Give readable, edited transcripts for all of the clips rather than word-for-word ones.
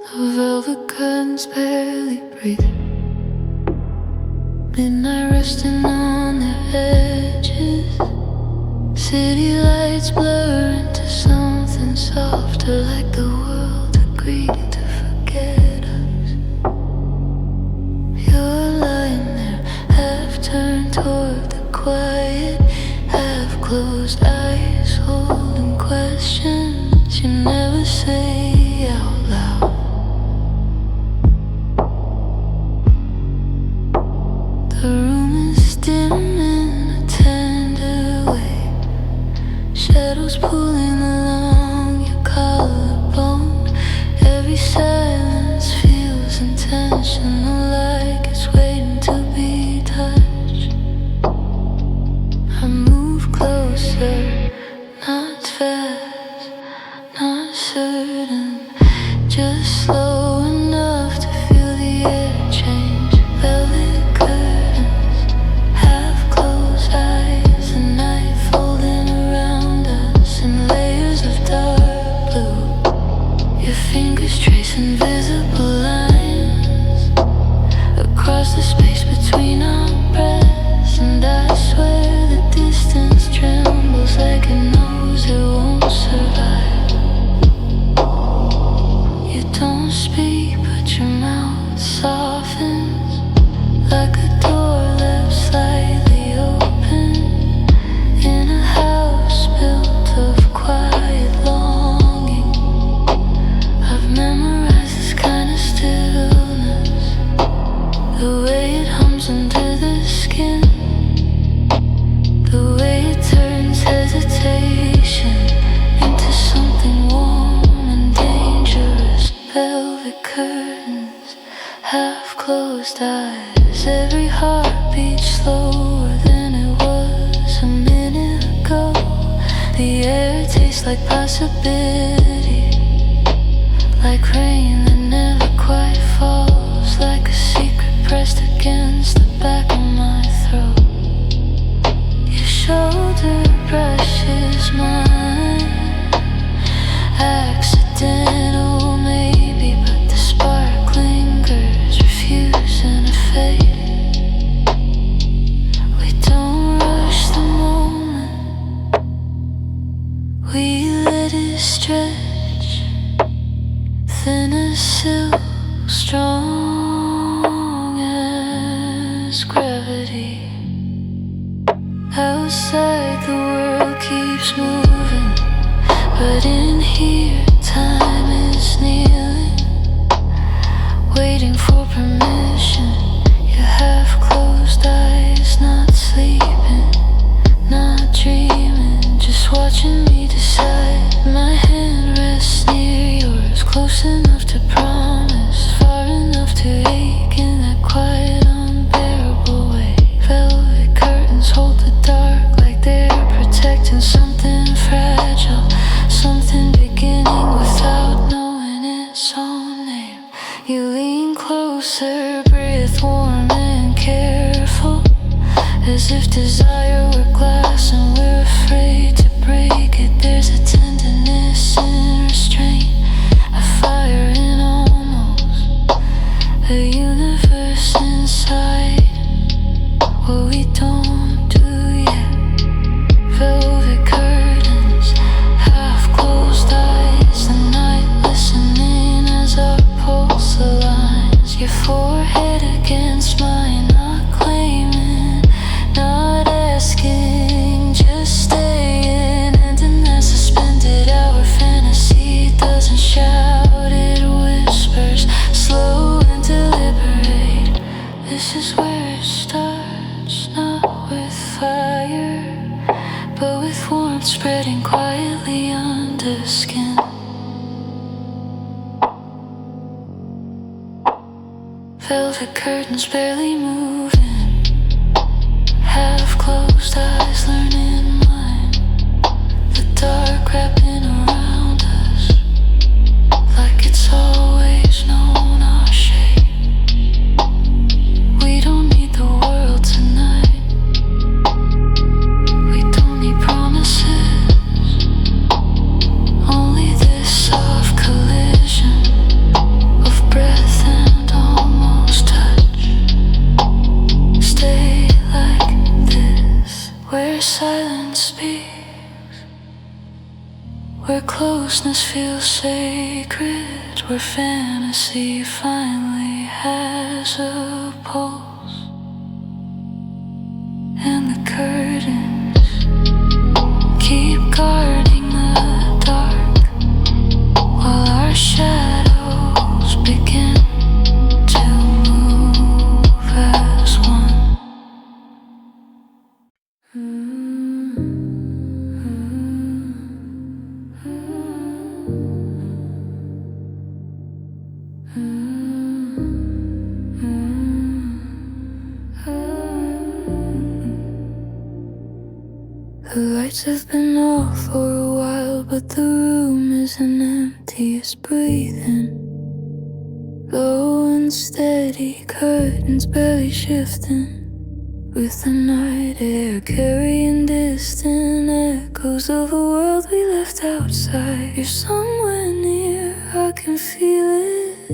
The velvet curtains barely breathe. Midnight resting on their edges. City lights blur into something softer, like the world agreed to forget us. You're lying there, half turned toward the quiet, half closed eyes, holding questions you never say out loud. The room is dim in a tender way, shadows pulling along your collarbone. Every silence feels intentional, like it's waiting to be touched. I move closer, not fast, not certain, just slow enough to feel the air change. Velvet curtains, half closed eyes, the night folding around us in layers of dark blue. Your fingers trace invisible lines across the space between our breaths, and I swear the distance trembles like it knows it won't survive. You don't speak, but your mouth softens like a door left slightly open in a house built of quiet longing. I've memorized this kind of stillness, the way it hums under the skin, the way it turns hesitation into something warm and dangerous. Velvet curtains, half closed eyes, every heartbeat slower than it was a minute ago. The air tastes like possibility, like rain that never quite falls, like a secret pressed against the back of my throat. Your shoulder brushes mine, accidental maybe, but the spark lingers, refusing to fade. We don't rush the moment, we let it stretch, thin as silk, strong as gravity. Outside the world keeps moving, but in here time is kneeling, waiting for permission. Your half-closed eyes, not sleeping, not dreaming, just watching me decide. My hand rests near yours, close enough to promise, far enough to ache in that quiet, unbearable way. Velvet curtains hold the dark like they're protecting something fragile, something beginning without knowing its own name. You lean closer, breath warm and careful, as if desire were glass and we're afraid to break it. There's a tenderness in restraint, a fire in almost, a universe inside what we don't do yet. Velvet curtains, half closed eyes, the night listening as our pulse aligns. Your forehead against mine, not claiming, not asking, just staying. And in that suspended hour, fantasy doesn't shout, it whispers, slow and deliberate. This is where it starts, not with fire, but with warmth spreading quietly under skin. Velvet curtains barely moving, half closed eyes learning mine, the dark wrapping around us like it's always known our shape. We don't need the world tonight, we don't need promises, only this soft collision. where closeness feels sacred, where fantasy finally has a pulse. And the curtains keep guarding the dark, while our shadows begin to move as one. The lights have been off for a while, but the room isn't empty, it's breathing. Low and steady, curtains barely shifting, with the night air carrying distant echoes of a world we left outside. You're somewhere near, I can feel it,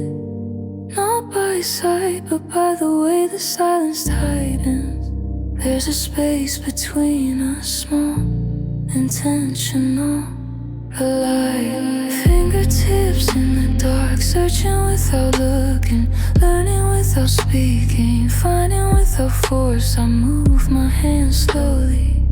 not by sight, but by the way the silence tightens. There's a space between us, small, intentional, alive. Fingertips in the dark, searching without looking, learning without speaking, finding without force. I move my hands slowly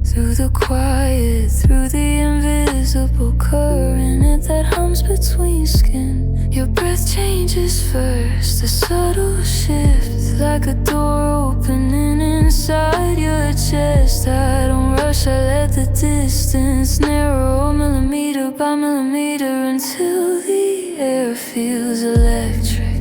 through the quiet, through the invisible current that hums between skin. Your breath changes first, a subtle shift, like a door opening inside your chest. I don't rush, I let the distance narrow millimeter by millimeter until the air feels electric.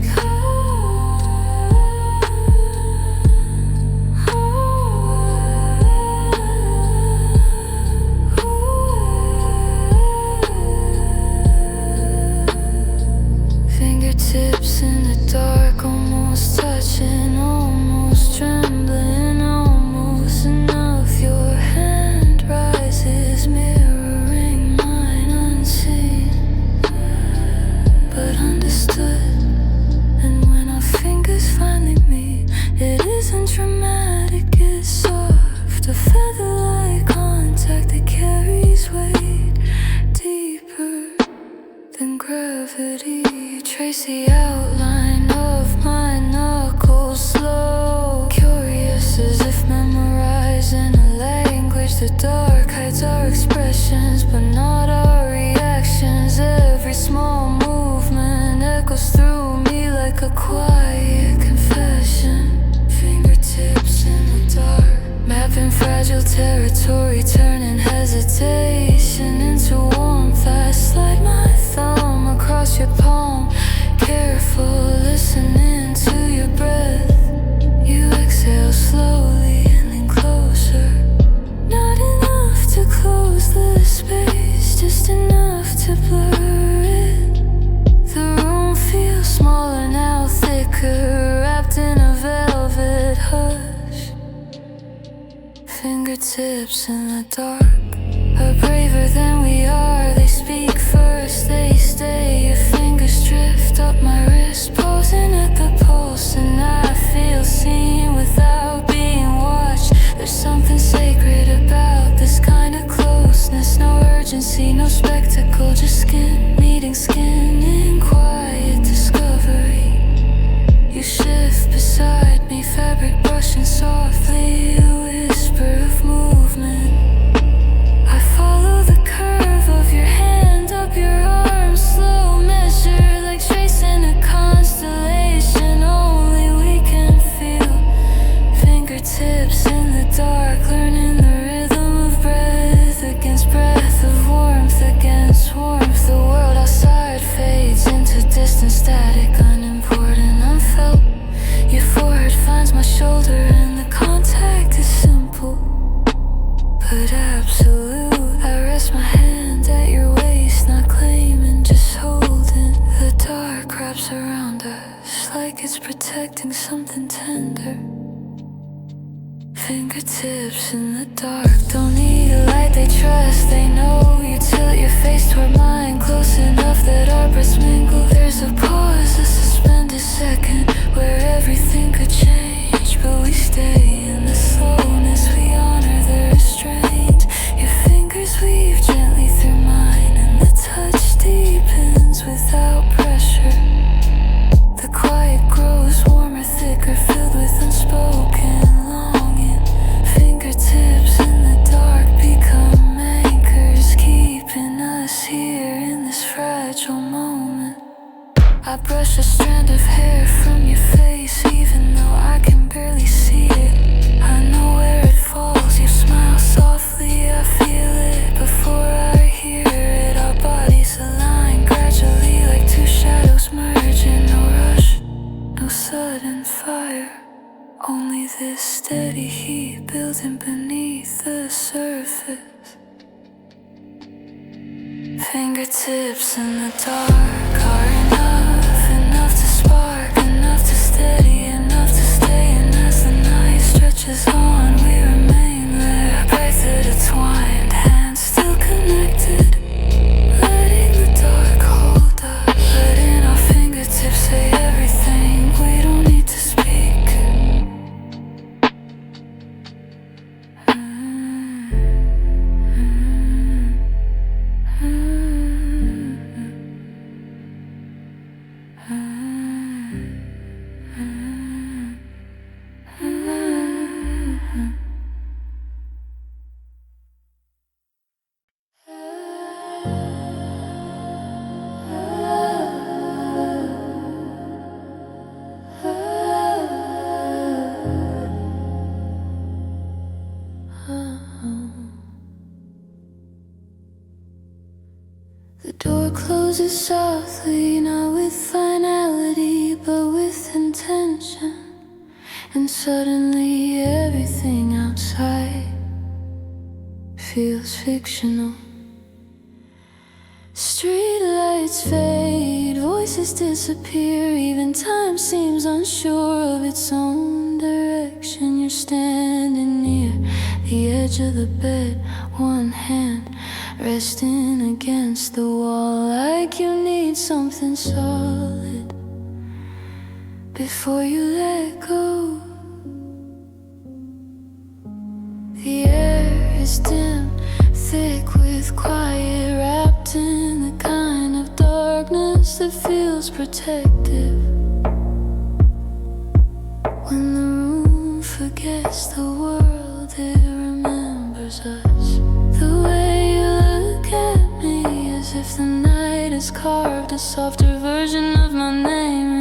Fingertips in the dark, almost touching, almost trembling, almost enough. Your hand rises, mirroring mine, unseen but understood. And when our fingers finally meet, it isn't dramatic, it's soft, a feather-like contact that carries weight deeper than gravity. Trace the outline of my knuckles, slow, curious as if memorizing a language. The dark hides our expressions, but not our reactions. Every small movement echoes through me like a quiet confession. Fingertips in the dark, mapping fragile territory, turning hesitation into warmth. I slide my thumb across your palm, careful, listening to your breath. You exhale slowly and then closer, not enough to close the space, just enough to blur it. The room feels smaller now, thicker, wrapped in a velvet hush. Fingertips in the dark are braver than we are. They speak first, they stay. Your fingers drift up my wrist, pausing at the pulse, and I feel seen without being watched. There's something sacred about this kind of closeness. No urgency, no spectacle, just skin meeting skin in quiet discovery. You shift beside me, fabric brushing softly, a whisper of movement. I follow the curve of your hand up your arm, slow measure, like tracing a constellation only we can feel. Fingertips in the dark, learning the rhythm of breath against breath, of warmth against warmth. The world outside fades into distant static, unimportant, unfelt. Your forehead finds my shoulder and the contact is simple but absolute. I rest my hand at your waist, not claiming, just holding. The dark wraps around us like it's protecting something tender. Fingertips in the dark, don't need a light, they trust, they know. You tilt your face toward mine, close enough that our breaths mingle. There's a pause, a suspended second, where everything could change, but we stay in the slowness. We honor the restraint. Your fingers weave gently through mine, brush a strand of hair from your face, even though I can barely see it. I know where it falls, you smile softly, I feel it before I hear it. Our bodies align gradually like two shadows merging. No rush, no sudden fire, only this steady heat building beneath the surface. Fingertips in the dark are enough to spark, enough to steady, enough to stay. And as the night stretches on, we remain there, breath intertwined, hands still connected, letting the dark hold us, letting our fingertips say everything we don't need to speak. The door closes softly, not with finality, but with intention. And suddenly everything outside feels fictional. Streetlights fade, voices disappear, even time seems unsure of its own direction. You're standing near the edge of the bed, one hand resting against the wall, like you need something solid before you let go. The air is dim, thick with quiet, wrapped in the kind of darkness that feels protective. When the room forgets the world, it remembers us. The way you look at me, as if the night has carved a softer version of my name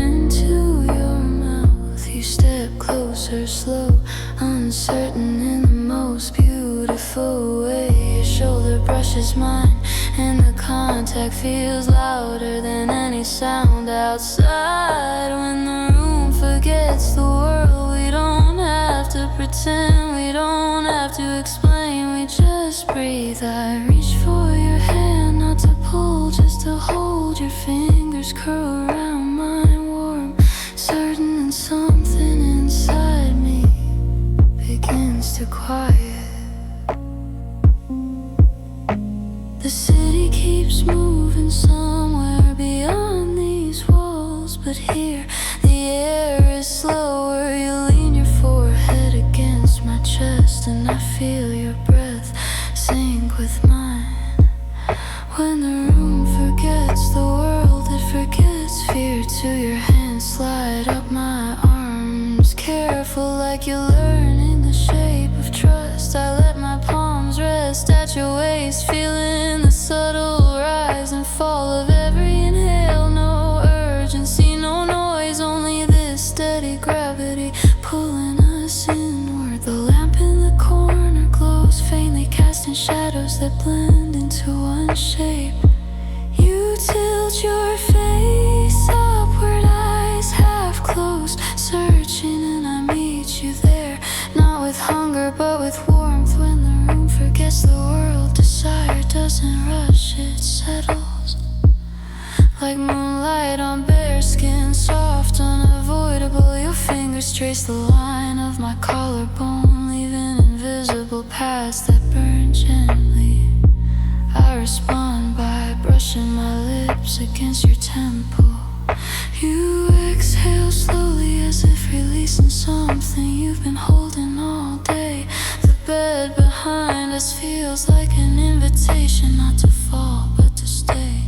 into your mouth. You step closer, slow, uncertain in the most beautiful way. Your shoulder brushes mine, and the contact feels louder than any sound outside. When the room forgets the world, we don't have to pretend, we don't have to explain, we just breathe. I reach for your hand, not to pull, just to hold. Your fingers curl around mine, warm, certain, and something inside me begins to quiet. The city keeps moving somewhere beyond these walls, but here the air is slower. You lean your forehead against my chest, and I feel your breath sync with mine. When the room forgets the world, it forgets fear too. Your hands slide up my arms, careful like you're learning the shape of trust. I let my palms rest at your waist, feeling the subtle rise and fall of every inhale. No urgency, no noise, only this steady gravity pulling us inward. The lamp in the corner glows faintly, casting shadows that blend into one shape. You tilt your face upward, eyes half closed, searching, and I meet you there, not with hunger but with warmth. When the room forgets the world, desire doesn't rush, it settles like moonlight on bare skin, soft, unavoidable. Your fingers trace the line of my collarbone, leaving invisible paths that burn gently. I respond by brushing my lips against your temple. You exhale slowly, as if releasing something you've been holding all day. The bed behind us feels like an invitation, not to fall but to stay.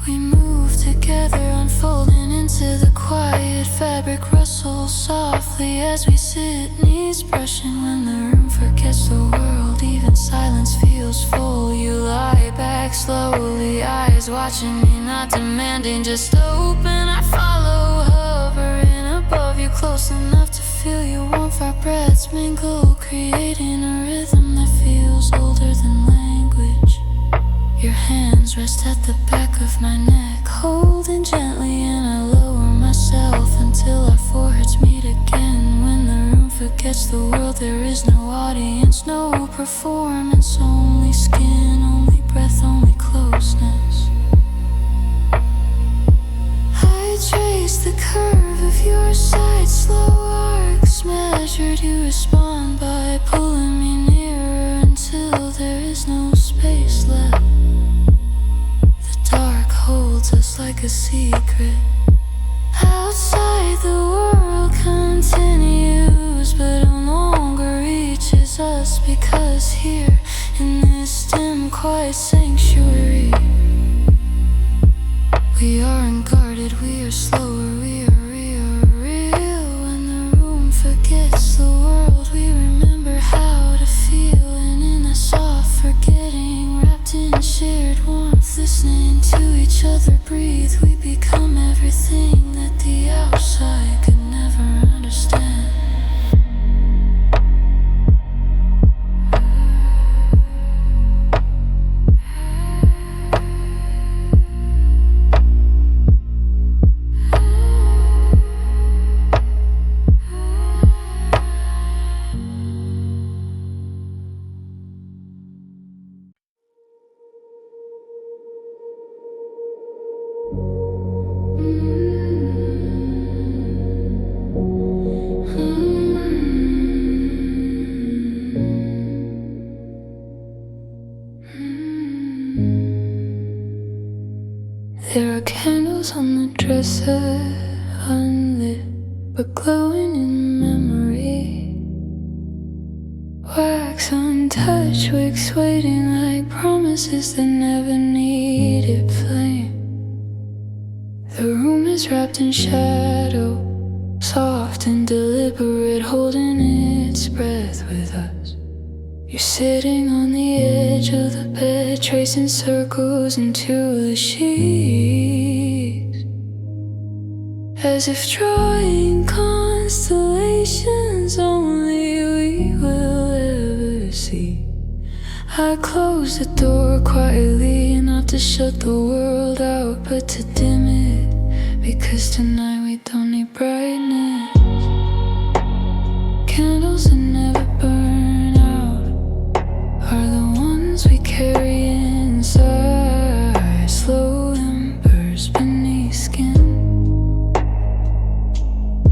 We move together, unfolding into the quiet. Fabric rustles softly as we sit, knees brushing. When the room forgets the world, even even silence feels full. You lie back slowly, eyes watching me, not demanding, just open. I follow, hovering above you, close enough to feel your warmth. Our breaths mingle, creating a rhythm that feels older than language. Your hands rest at the back of my neck, holding gently, and I lower myself until our foreheads meet again. When the room forgets the world, there is no audience, no performance, only skin, only breath, only closeness. I trace the curve of your side, slow arcs measured. You respond by pulling me nearer until there is no space left. The dark holds us like a secret. Outside the world continues, but no longer reaches us, because here in this dim, quiet sanctuary, we are unguarded, we are slower, we are real. When the room forgets the world, we remember how to feel. And in a soft forgetting, wrapped in shared warmth, listening to each other breathe, we become everything that the outside could never understand. There are candles on the dresser, unlit but glowing in memory. Wax untouched, wicks waiting like promises that never needed flame. The room is wrapped in shadow, soft and deliberate, holding its breath with us. You're sitting on the edge of the bed, tracing circles into the sheets, as if drawing constellations only we will ever see. I close the door quietly, not to shut the world out, but to dim it, because tonight we don't need brightness. Candles that never burn out are the ones we carry inside, slow embers beneath skin.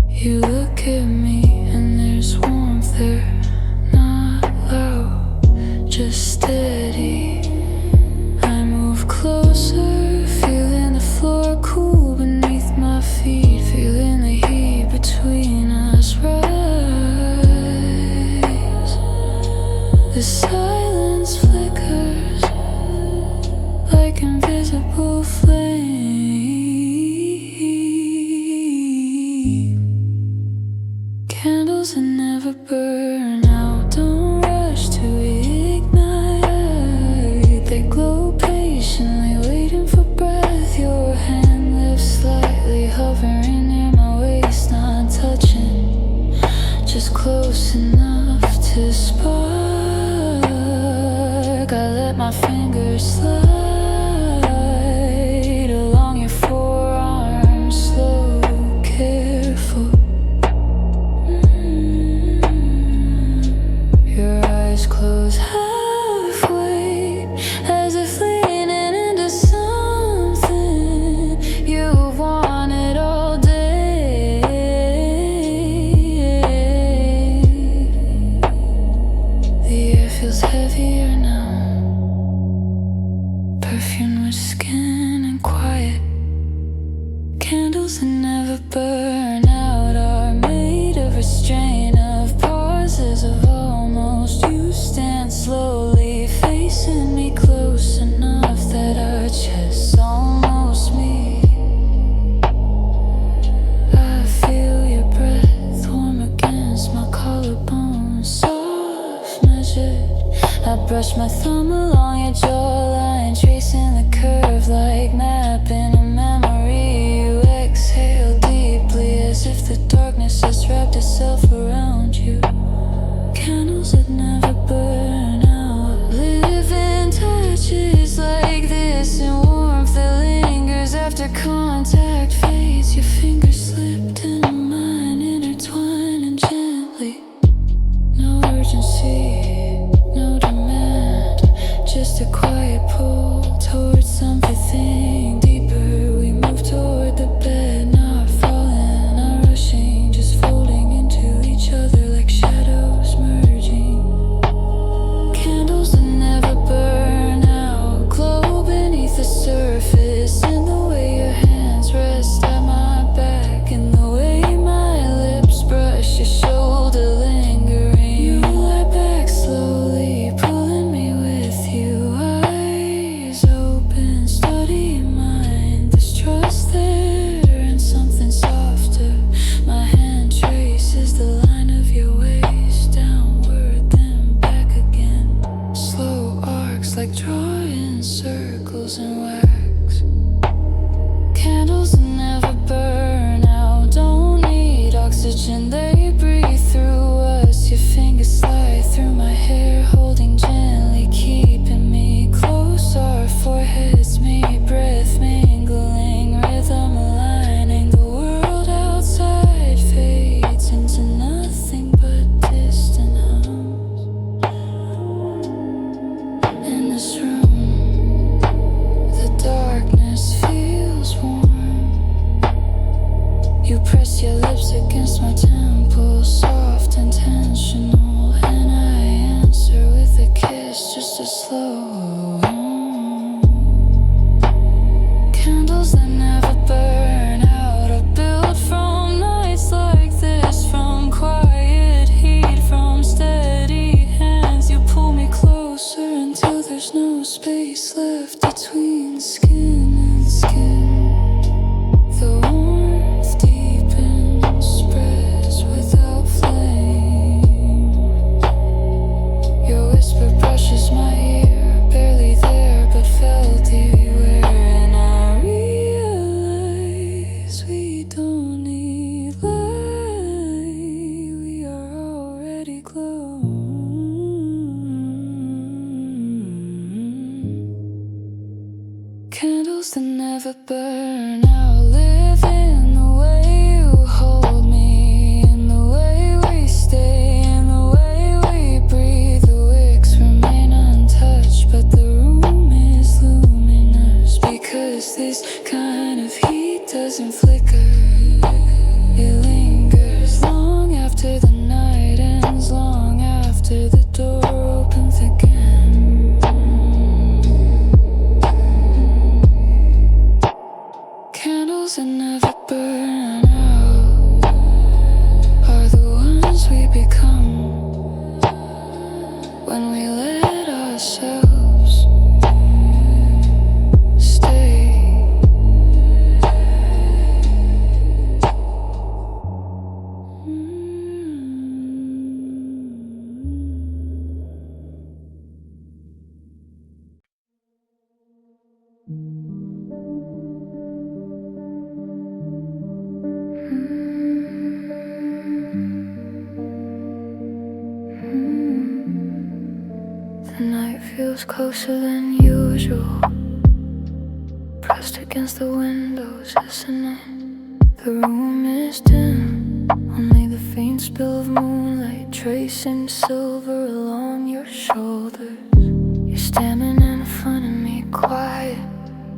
You look at me and there's warmth there, not loud, just steady. I move closer, feeling the floor cool beneath my feet, feeling the heat between us rise. The silence flickers like invisible flame. Candles that never burn out, don't rush to ignite. They glow patiently, waiting for breath. Your hand lifts slightly, hovering near my waist, not touching, just close enough to spark. I let my fingers slide along your forearm, slow, careful. Your eyes close halfway, as if leaning into something you've wanted all day. The air feels heavier now, perfumed with skin and quiet. Candles that never burn out are made of restraint, of pauses, of almost. You stand slowly, facing me close enough that our chests almost meet. I feel your breath warm against my collarbone, soft measure. measured. I brush my thumb along your jawline, tracing the curve like mapping a memory. You exhale deeply as if the darkness has wrapped itself around you. Candles that never burn out, living touches like this, and warmth that lingers after contact fades. Your fingers slipped into mine, intertwining gently. No urgency, no demand, just a quiet pull towards something deeper. We move toward the bed, not falling, not rushing, just folding into each other like shadows merging. Candles that never burn out, glow beneath the surface, in the way your hands rest at my back, in the way my lips brush your shoulder lingering. You lie back slowly, pulling me with you, eyes open, studying mine. There's trust there and something softer. My hand traces the line of your waist, downward then back again. Slow arcs like drawing circles in wax. Candles that never burn out, don't need oxygen, they breathe through us. Your fingers slide through my hair, holding gently, keeping me close. Our foreheads meet, breath mingling, rhythm aligning. The world outside fades into nothing but distant hums. In this room, the darkness feels warm. You press your lips against my temples, soft, intentional, and I answer with a kiss, just a slow. Candles that never burn out are built from nights like this, from quiet heat, from steady hands. You pull me closer until there's no space left between skin and skin. The warmth deepens, spreads without flame. Your whisper brushes my ear, barely there but felt everywhere. And I realize we don't need light, we are already glowing. Candles that never burn out, live in the way you hold me, in the way we stay, in the way we breathe. The wicks remain untouched, but the room is luminous, because this kind of heat doesn't flicker. It lingers long after the night ends, long after the door opens again. Candles that never burn out are the ones we become when we let ourselves stay. The night feels closer than usual, pressed against the windows, isn't it? The room is dim, only the faint spill of moonlight tracing silver along your shoulders. You're standing in front of me, quiet,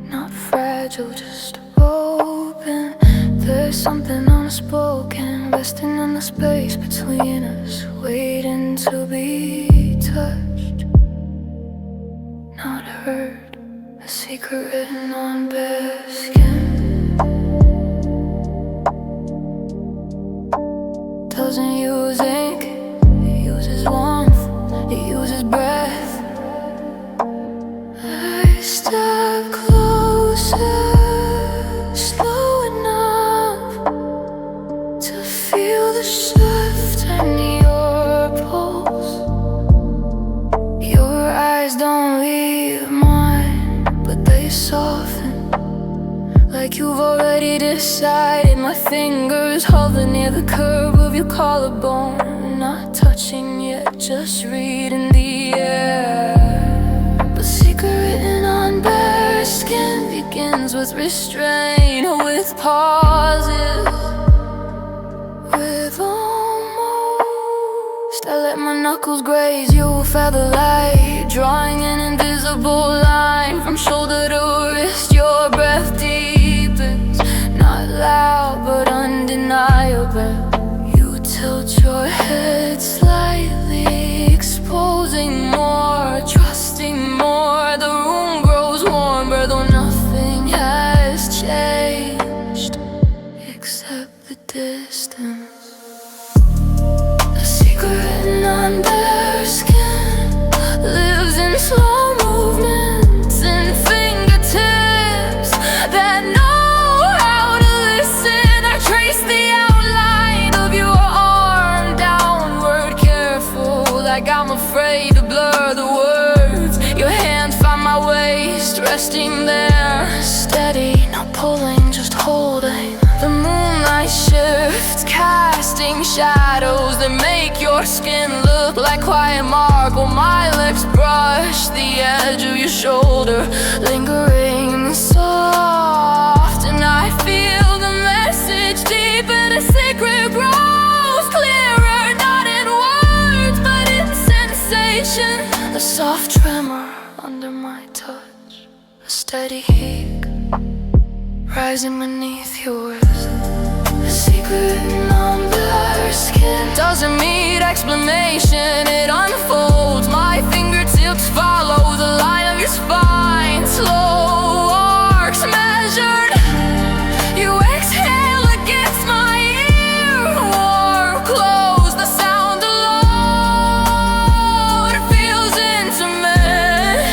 not fragile, just open. There's something unspoken, resting in the space between us, waiting to be touched, not heard. A secret written on bare skin. Doesn't use ink, it uses warmth, it uses breath. I step closer, slow enough to feel the shift in your pulse. eyes don't leave mine, but they soften, like you've already decided. My fingers hover near the curve of your collarbone, not touching yet, just reading the air. But secret written on bare skin begins with restraint, with pauses, with almost. I let my knuckles graze your feather light, drawing an invisible line from shoulder to wrist. Your breath deepens, not loud but undeniable. You tilt your head slightly, exposing more, trusting more. The room grows warmer, though nothing has changed except the distance. A secret written on bare skin lives in slow movements and fingertips that know how to listen. I trace the outline of your arm downward, careful, like I'm afraid to blur the words. Your hand found my waist, resting there, steady, not pulling, just holding. The moonlight shifts, casting shadows that make your skin look like quiet marble. My lips brush the edge of your shoulder, lingering soft, and I feel the message deeper. The secret grows clearer, not in words but in sensation. A soft tremor under my touch, a steady heat rising beneath yours. A secret written on bare skin doesn't need explanation, it unfolds. My fingertips follow the line of your spine, slow arcs measured. You exhale against my ear, warm close, the sound alone feels intimate.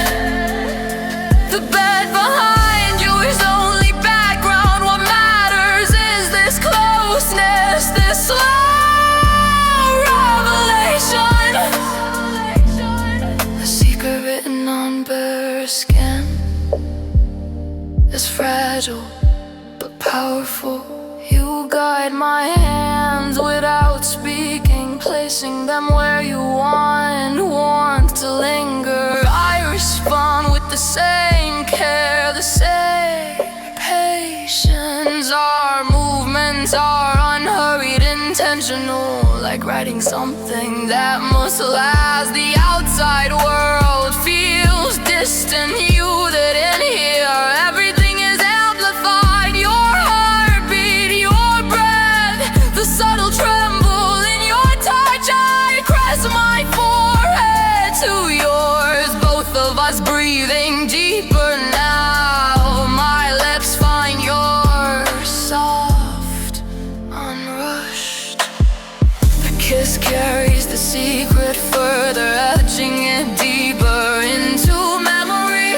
The bed behind you is only background. What matters is this closeness, this slow revelation. A secret written on bare skin is fragile but powerful. You guide my hands without speaking, placing them where you want to linger. I respond with the same care, the same patience. Our movements are unhurried, intentional, like writing something that must last. The outside world feels distant, you didn't hear. Everything is amplified, your heartbeat, your breath, the subtle tremble in your touch. I press my forehead to yours, both of us breathing deeper now. My lips find yours, soft, unrushed. The kiss carries the secret further, etching it deeper into memory.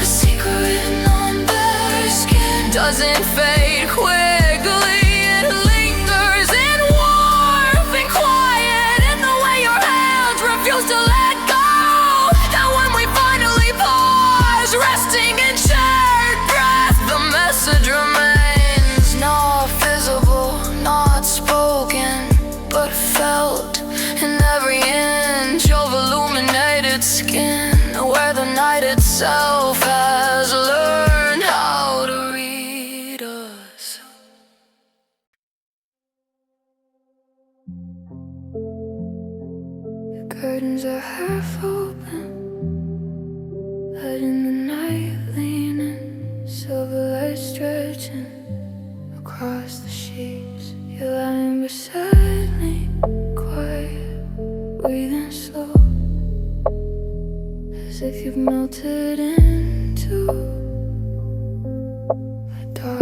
A secret written on bare skin doesn't fade quickly, it lingers in warmth and quiet, in the way your hands refuse to let go. That when we finally pause, resting in shared breath, the message remains, not visible, not spoken, but felt in every inch of illuminated skin, where the night itself has learned how to read us. The curtains are half open, letting the night lean in, silver light stretching across the sheets. You're lying beside me, quiet, breathing slow, as if you've melted into a dark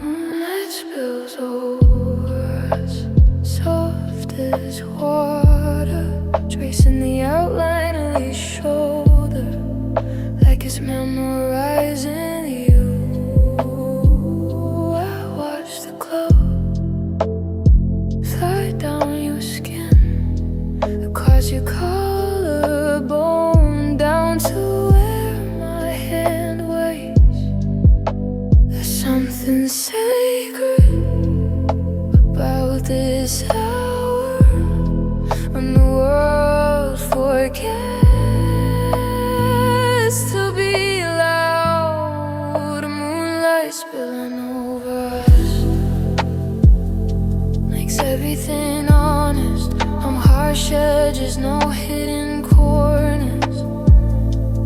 moonlight spills over us, soft as water, tracing the outline of your shoulder, like it's memorizing you. I watch the glow slide down your skin across your collar. the bone, down to where my hand waits. There's something sacred about this hour when the world forgets to be loud. Moonlight spilling over us makes everything honest. I'm harsh edges, no hidden corners.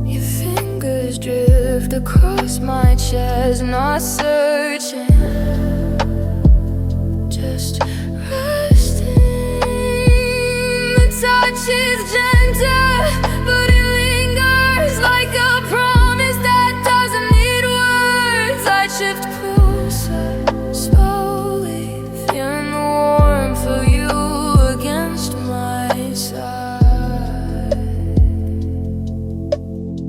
Your fingers drift across my chest, not searching, just resting. The touch is gentle, but it lingers like a promise that doesn't need words. I shift closer, slowly, feeling the warmth of you against my side.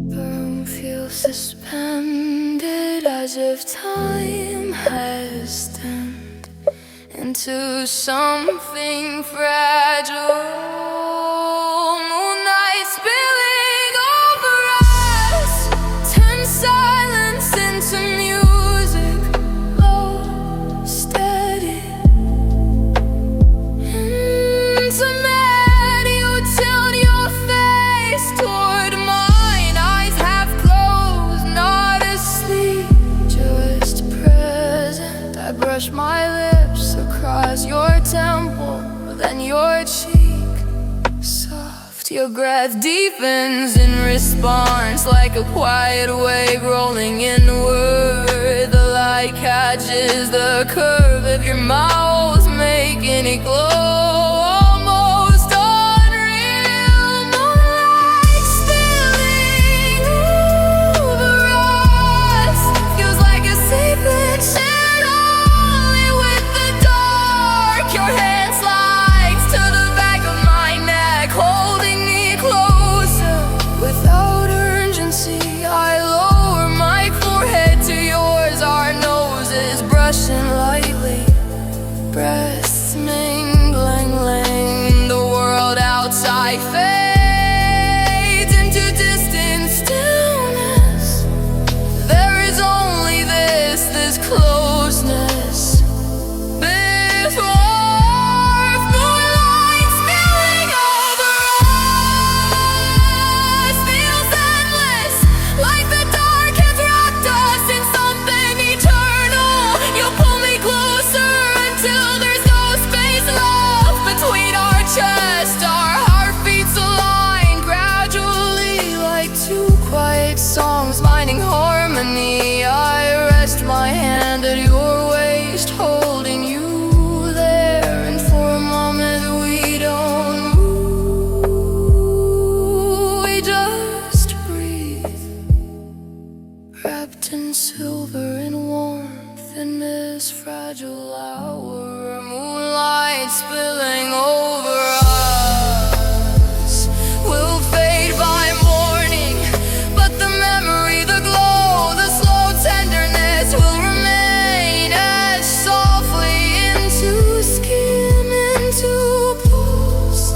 The room feels suspended, as if time has turned into something fragile. Moonlight spilling over us, turn silence into music, low, steady. Intimate, you tilt your face toward mine, eyes half closed, not asleep, just present. I brush my lips across your temple, then your cheek, soft. Your breath deepens in response, like a quiet wave rolling inward. The light catches the curve of your mouth, making it glow, almost unreal. Moonlight spilling over us, feels like a secret shared only with the dark. Your hand slides to the back of my neck, holding me closer. Without urgency, I lower my forehead to yours, our noses brushing lightly, breaths mingling. The world outside fades into distant stillness. There is only this closeness, this warmth. Moonlight spilling over us feels endless, like the dark has wrapped us in something eternal. You pull me closer until there's no space left between our chests. Our heartbeats align gradually, like two quiet songs finding harmony. I rest my hand at your waist, holding you there, and for a moment we don't move, we just breathe, wrapped in silver and warmth in this fragile hour. Moonlight spilling over us will fade by morning, but the memory, the glow, the slow tenderness will remain, etched softly into skin, into pulse,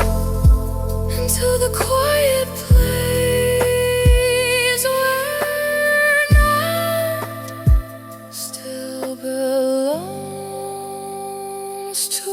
into the quiet place where night still belongs to us.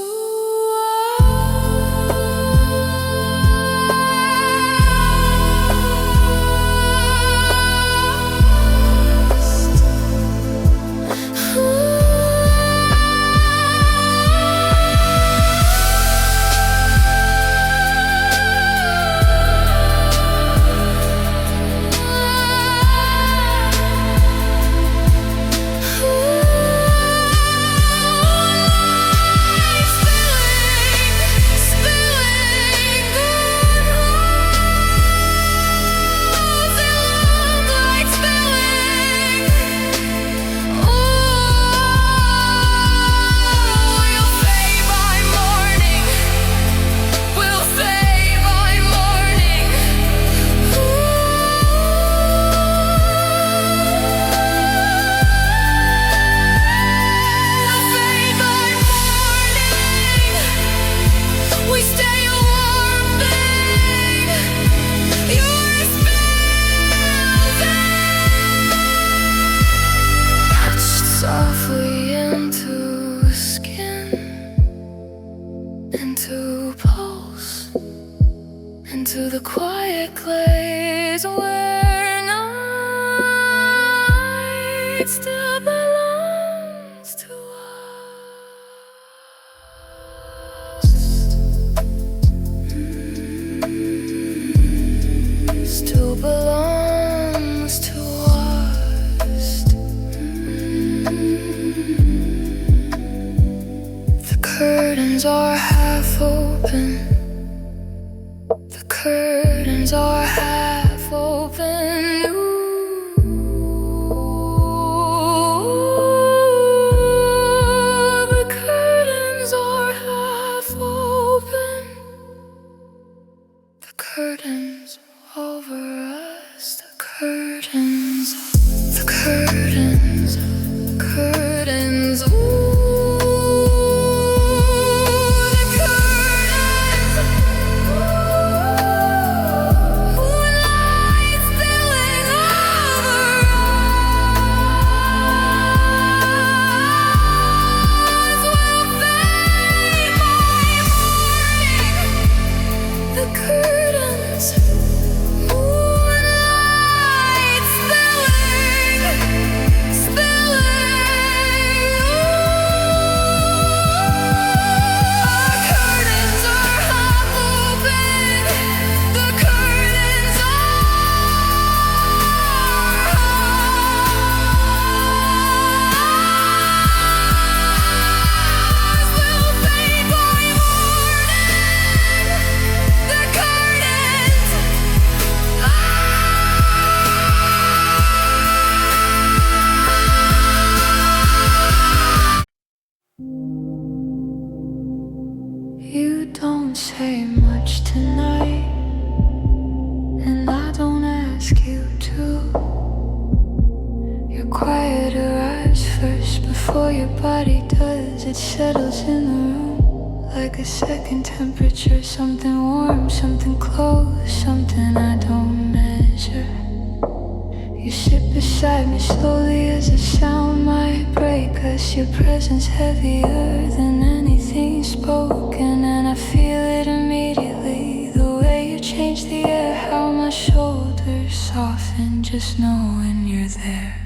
to the quiet glades where night still belongs to us. Still belongs to us. The curtains are half open. The curtains are half open. Ooh, the curtains are half open. The curtains over us. The curtains. The curtains. Curtains. Ooh. You don't say much tonight, and I don't ask you to. Your quiet arrives first before your body does. It settles in the room like a second temperature. Something warm, something close, something I don't measure. You sit beside me slowly as the sound might break us. Your presence heavier than anything spoken, and I feel it immediately. The way you change the air, how my shoulders soften just knowing you're there.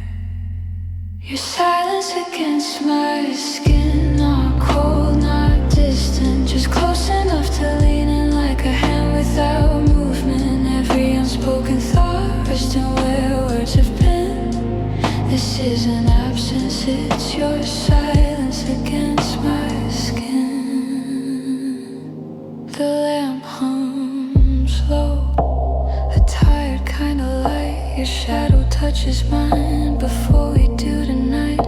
Your silence against my skin, not cold, not distant, just close enough to lean in like a hand without movement. Every unspoken thought resting where words have been. This isn't absence, it's your silence against my skin. The lamp hums low, a tired kind of light. Your shadow touches mine before we do tonight.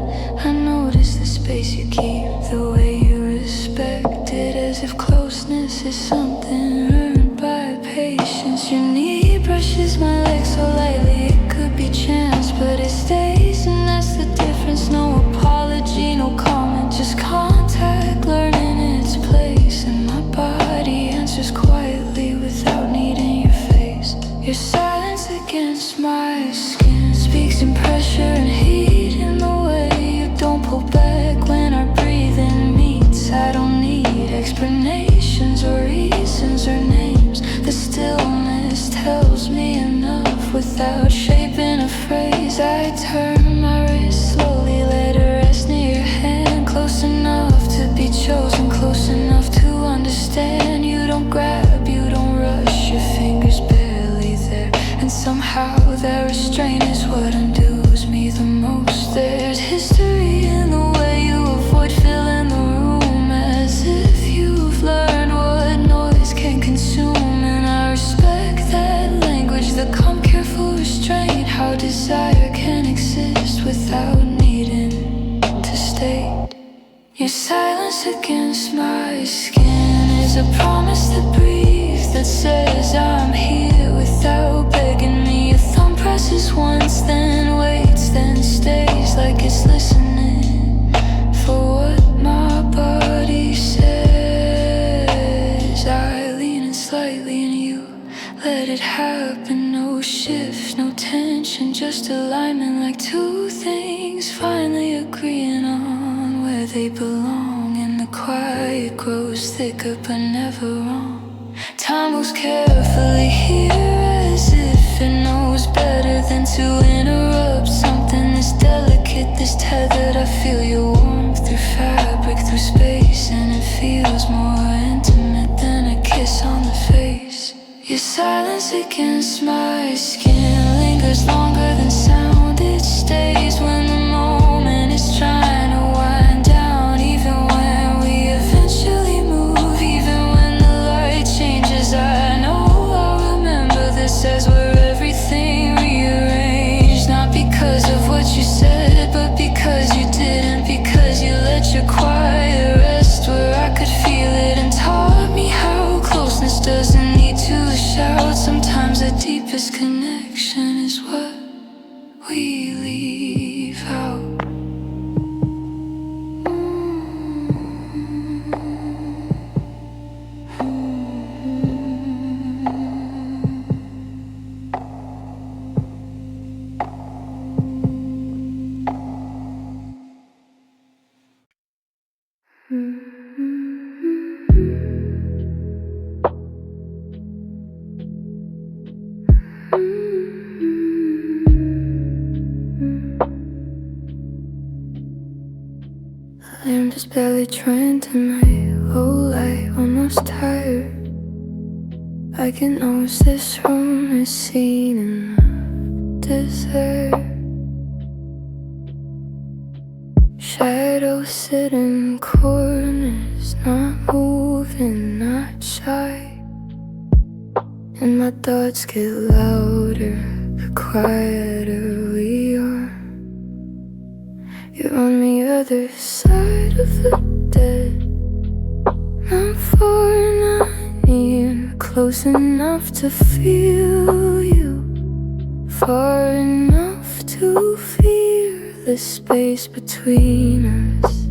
I notice the space you keep, the way you respect it, as if closeness is something earned by patience. Your knee brushes my leg so lightly, it could be chance, but it stays, and that's the difference. No apology, no comment, just contact, learning its place. And my body answers quietly without needing your face. Your silence against my skin speaks in pressure and heat, in the way you don't pull back when our breathing meets. I don't need explanations or reasons or names. The stillness tells me enough without shaping a phrase. I turn my wrist slowly, let her rest near your hand, close enough to be chosen, close enough to understand. You don't grab, you don't rush, your fingers barely there, and somehow that restraint is what undoes me the most. There's history in the way you avoid filling the room, as if you've learned what noise can consume. And I respect that language, the calm, careful restraint, how desire can exist without needing to state. Your silence against my skin is a promise that breathes, that says I'm here without begging me. Your thumb presses once, then waits, then stays, like it's listening for what my body says. I lean in slightly and you let it happen. No shift, no tension, just alignment, like two things finally agreeing on where they belong. And the quiet grows thicker but never wrong. time moves carefully here, as if it knows better than to interrupt something this delicate, this tethered. I feel your warmth through fabric, through space, and it feels more intimate than a kiss on the face. Your silence against my skin lingers longer than sound. It stays when the moment is trying to wind down. Even when we eventually move, even when the light changes, I know I'll remember this as we're everything rearranged. Not because of what you said, but because you didn't. Because you let your quiet rest where I could feel it, and taught me how closeness doesn't need to shout. Sometimes the deepest connection is what we leave out. I'm just barely trying tonight. Oh, I almost tired. I can notice this room is seen in desert. Shadows sit in corners, not moving, not shy. And my thoughts get louder, the quieter we are. You're on the other side of the dead, not far, not near, close enough to feel you, far enough to fear. The space between us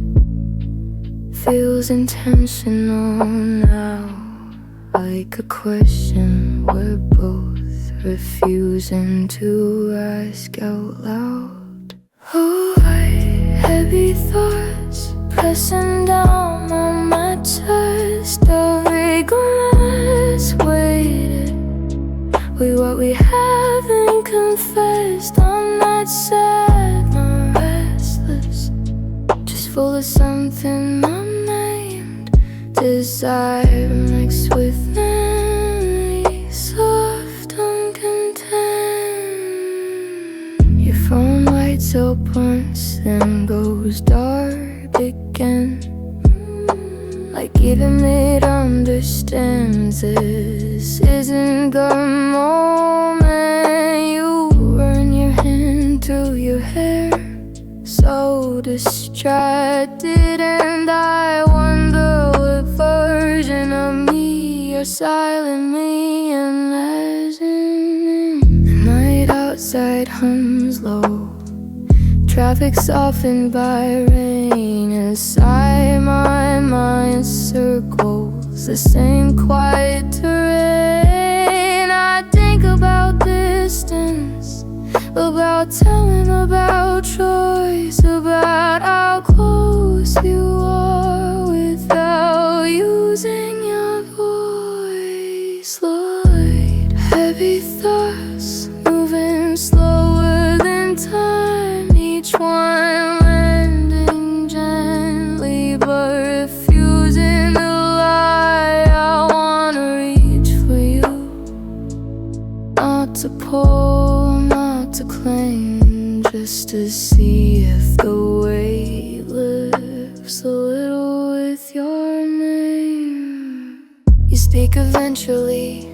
feels intentional now, like a question we're both refusing to ask out loud. Oh, heavy thoughts pressing down on my chest. A regrets waited. What we haven't confessed. I'm not sad, not restless, just full of something unnamed. Desire mixed with memory, soft, uncontained. Your phone lights up once, then goes dark again. Like even it understands this isn't the moment. You run your hand through your hair, so distracted, and I wonder what version of me you're silently imagining. The night outside hums low, traffic softened by rain. Inside my mind circles the same quiet terrain. I think about distance, about telling, about choice, about how close you are without using your voice. Light, heavy thoughts moving slower than time, each one landing gently but refusing to lie. I wanna reach for you, not to pull, not to claim, just to see if the weight lifts a little with your name. You speak eventually,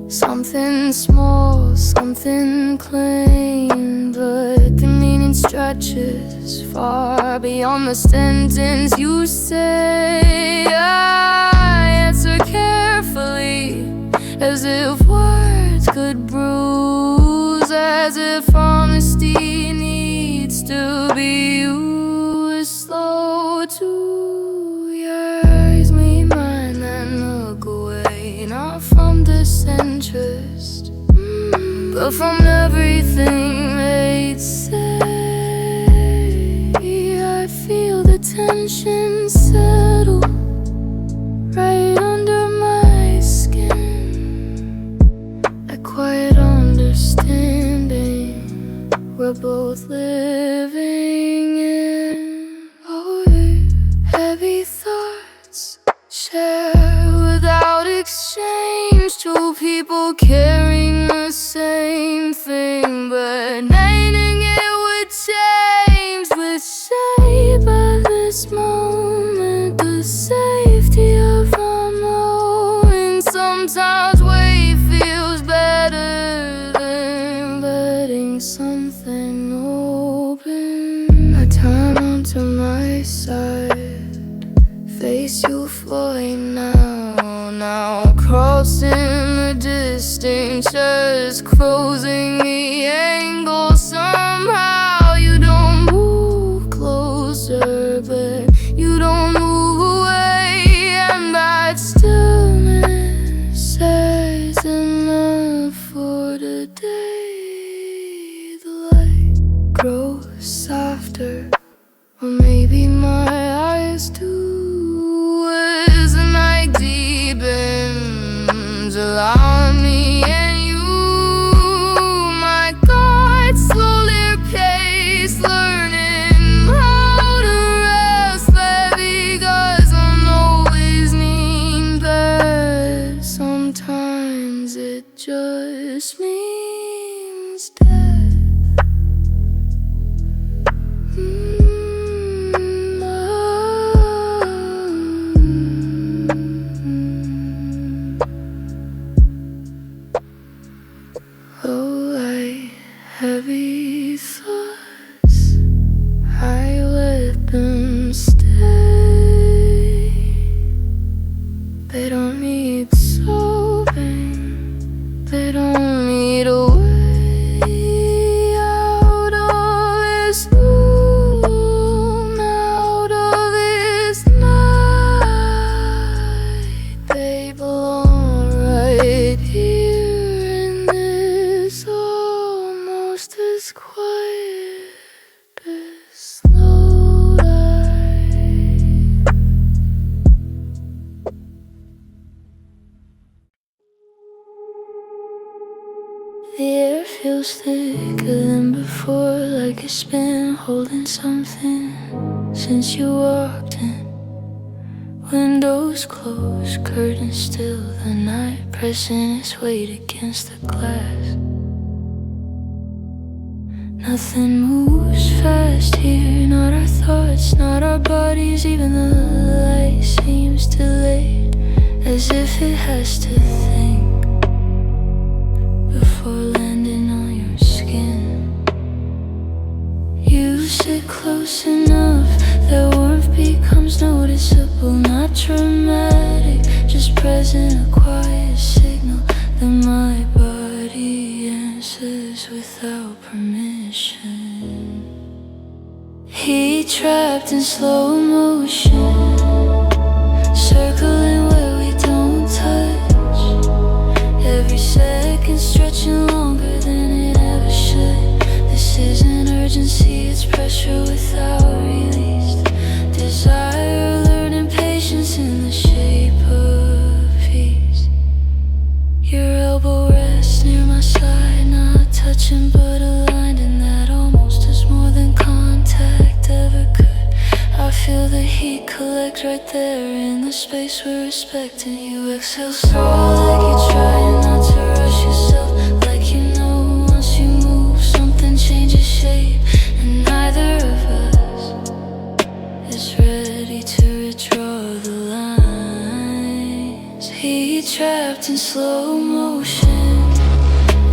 something small, something plain, but the meaning stretches far beyond the sentence you say. I answer carefully, as if words could bruise, as if honesty needs to be used. Slow to your eyes meet mine, then look away, not from disinterest, but from everything they'd say. I feel the tension settle right under my skin. quiet understanding we're both living in. Oh, heavy thoughts share without exchange. Two people carrying the same thing, but naming it would change. With shape of this moment, the safety of our knowing. Sometimes wait feels better than letting something open. I turn onto my side, face you fully now crossing the distance, just closing the angle. Somehow you don't move closer, but you don't move away, and that stillness says enough for today. The light grows softer, or maybe my eyes do, as the night deepens around me and you. My guard slowly pace, learning how to rest, baby, 'cause I'm always needing that. Sometimes it just means death. Oh, heavy thoughts, I let them stay. They don't need solving, they don't need a way out of this room, out of this night. They belong right here in this almost as quiet as slow light. The air feels thicker than before, like it's been holding something since you walked in. Windows closed, curtains still, the night pressing its weight against the glass. Nothing moves fast here, not our thoughts, not our bodies. Even the light seems delayed, as if it has to think before landing on your skin. You sit close enough that warmth becomes noticeable, not dramatic, just present, a quiet signal that my body answers without permission. Heat trapped in slow motion, circling where we don't touch. Every second stretching longer than it ever should. This isn't urgency, it's pressure without release. Desire, learning patience in the shape of peace. Your elbow rests near my side, not touching but aligned, and that almost is more than contact ever could. I feel the heat collect right there in the space we're respecting. You exhale slow, like you're trying not to rush yourself, like you know once you move something changes shape, and neither of us is ready to redraw the lines. Heat trapped in slow motion,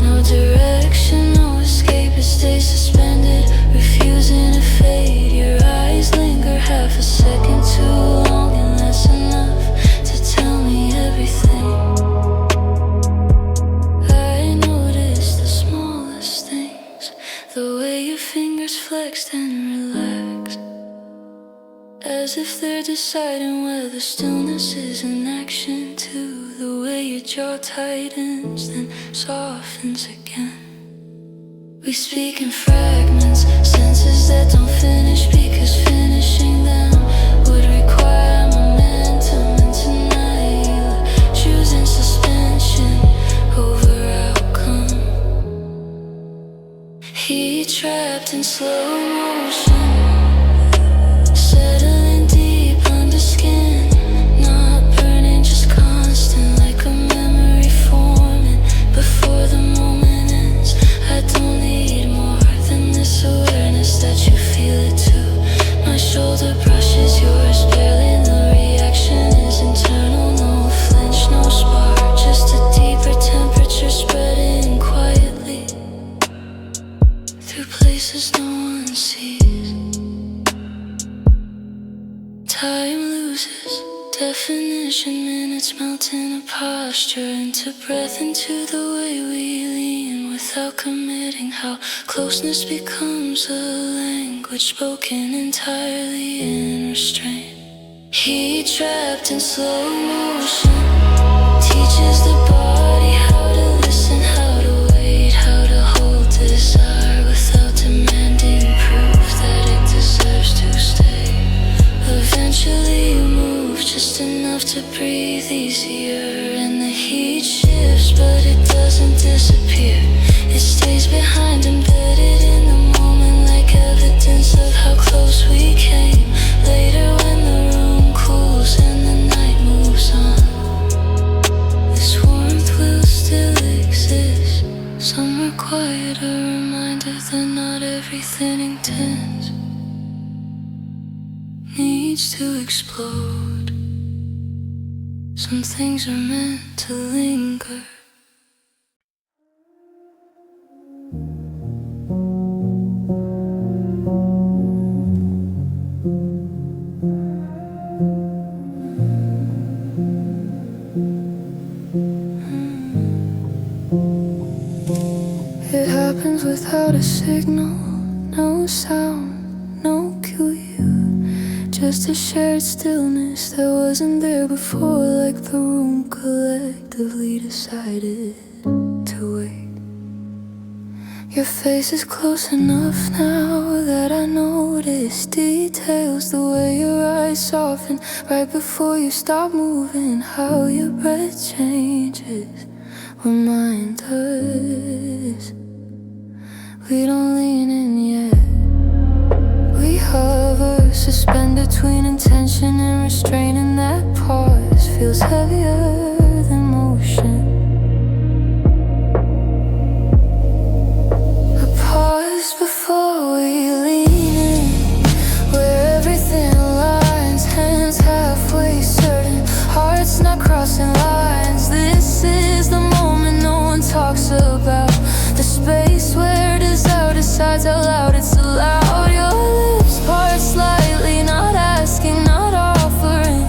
no direction, no escape, it stays suspended, refusing to fade. Your eyes linger half a second too long, and that's enough to tell me everything. I notice the smallest things, the way your fingers flexed and relaxed, as if they're deciding whether stillness is an action too. The way your jaw tightens, then softens again. We speak in fragments, sentences that don't finish, because finishing them would require momentum. And tonight, choosing suspension over outcome. trapped in slow motion, settling deep under skin, not burning, just constant, like a memory forming before the moment ends. I don't need more than this awareness that you feel it too. My shoulder brushes yours, barely, the reaction is internal, no flinch, no spark, just a deeper temperature spreading quietly through places no one sees. Time loses definition, minutes melt in a posture, into breath, into the way we lean without committing. How closeness becomes a language spoken entirely in restraint. Heat trapped in slow motion teaches the body how to listen, how to wait, how to hold desire without demanding proof that it deserves to stay. Eventually you move just enough to breathe easier, and the heat shifts, but it doesn't disappear. It stays behind, embedded in the moment, like evidence of how close we came. Later when the room cools and the night moves on, this warmth will still exist. Somewhere quiet, a reminder that not everything intense needs to explode. Some things are meant to linger. It happens without a signal, no sound, no cue. Just a shared stillness that wasn't there before, like the room collectively decided to wait. Your face is close enough now that I notice details, the way your eyes soften right before you stop moving, how your breath changes, remind us we don't lean in yet. We hover, suspend between intention and restraint, and that pause feels heavier than motion. A pause before we lean in, where everything aligns, hands halfway certain, hearts not crossing lines. This is the moment no one talks about, the space where desire decides out loud. It's allowed. Your lips part slightly, not asking, not offering,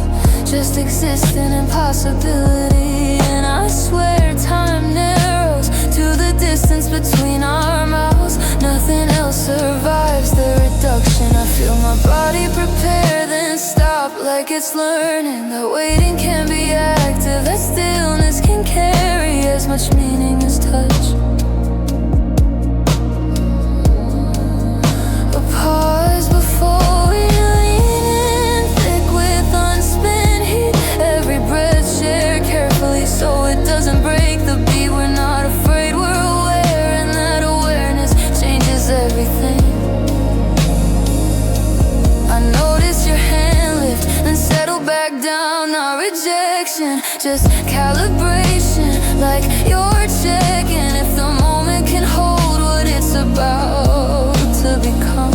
just existing in possibility. And I swear time narrows to the distance between our mouths. Nothing else survives the reduction. I feel my body prepare, then stop, like it's learning that waiting can be active, that stillness can carry as much meaning as touch. Pause before we lean in, thick with unspent heat. Every breath shared carefully so it doesn't break the beat. We're not afraid, we're aware, and that awareness changes everything. I notice your hand lift, then settle back down. Not rejection, just calibration, like you're checking if the moment can hold what it's about to become.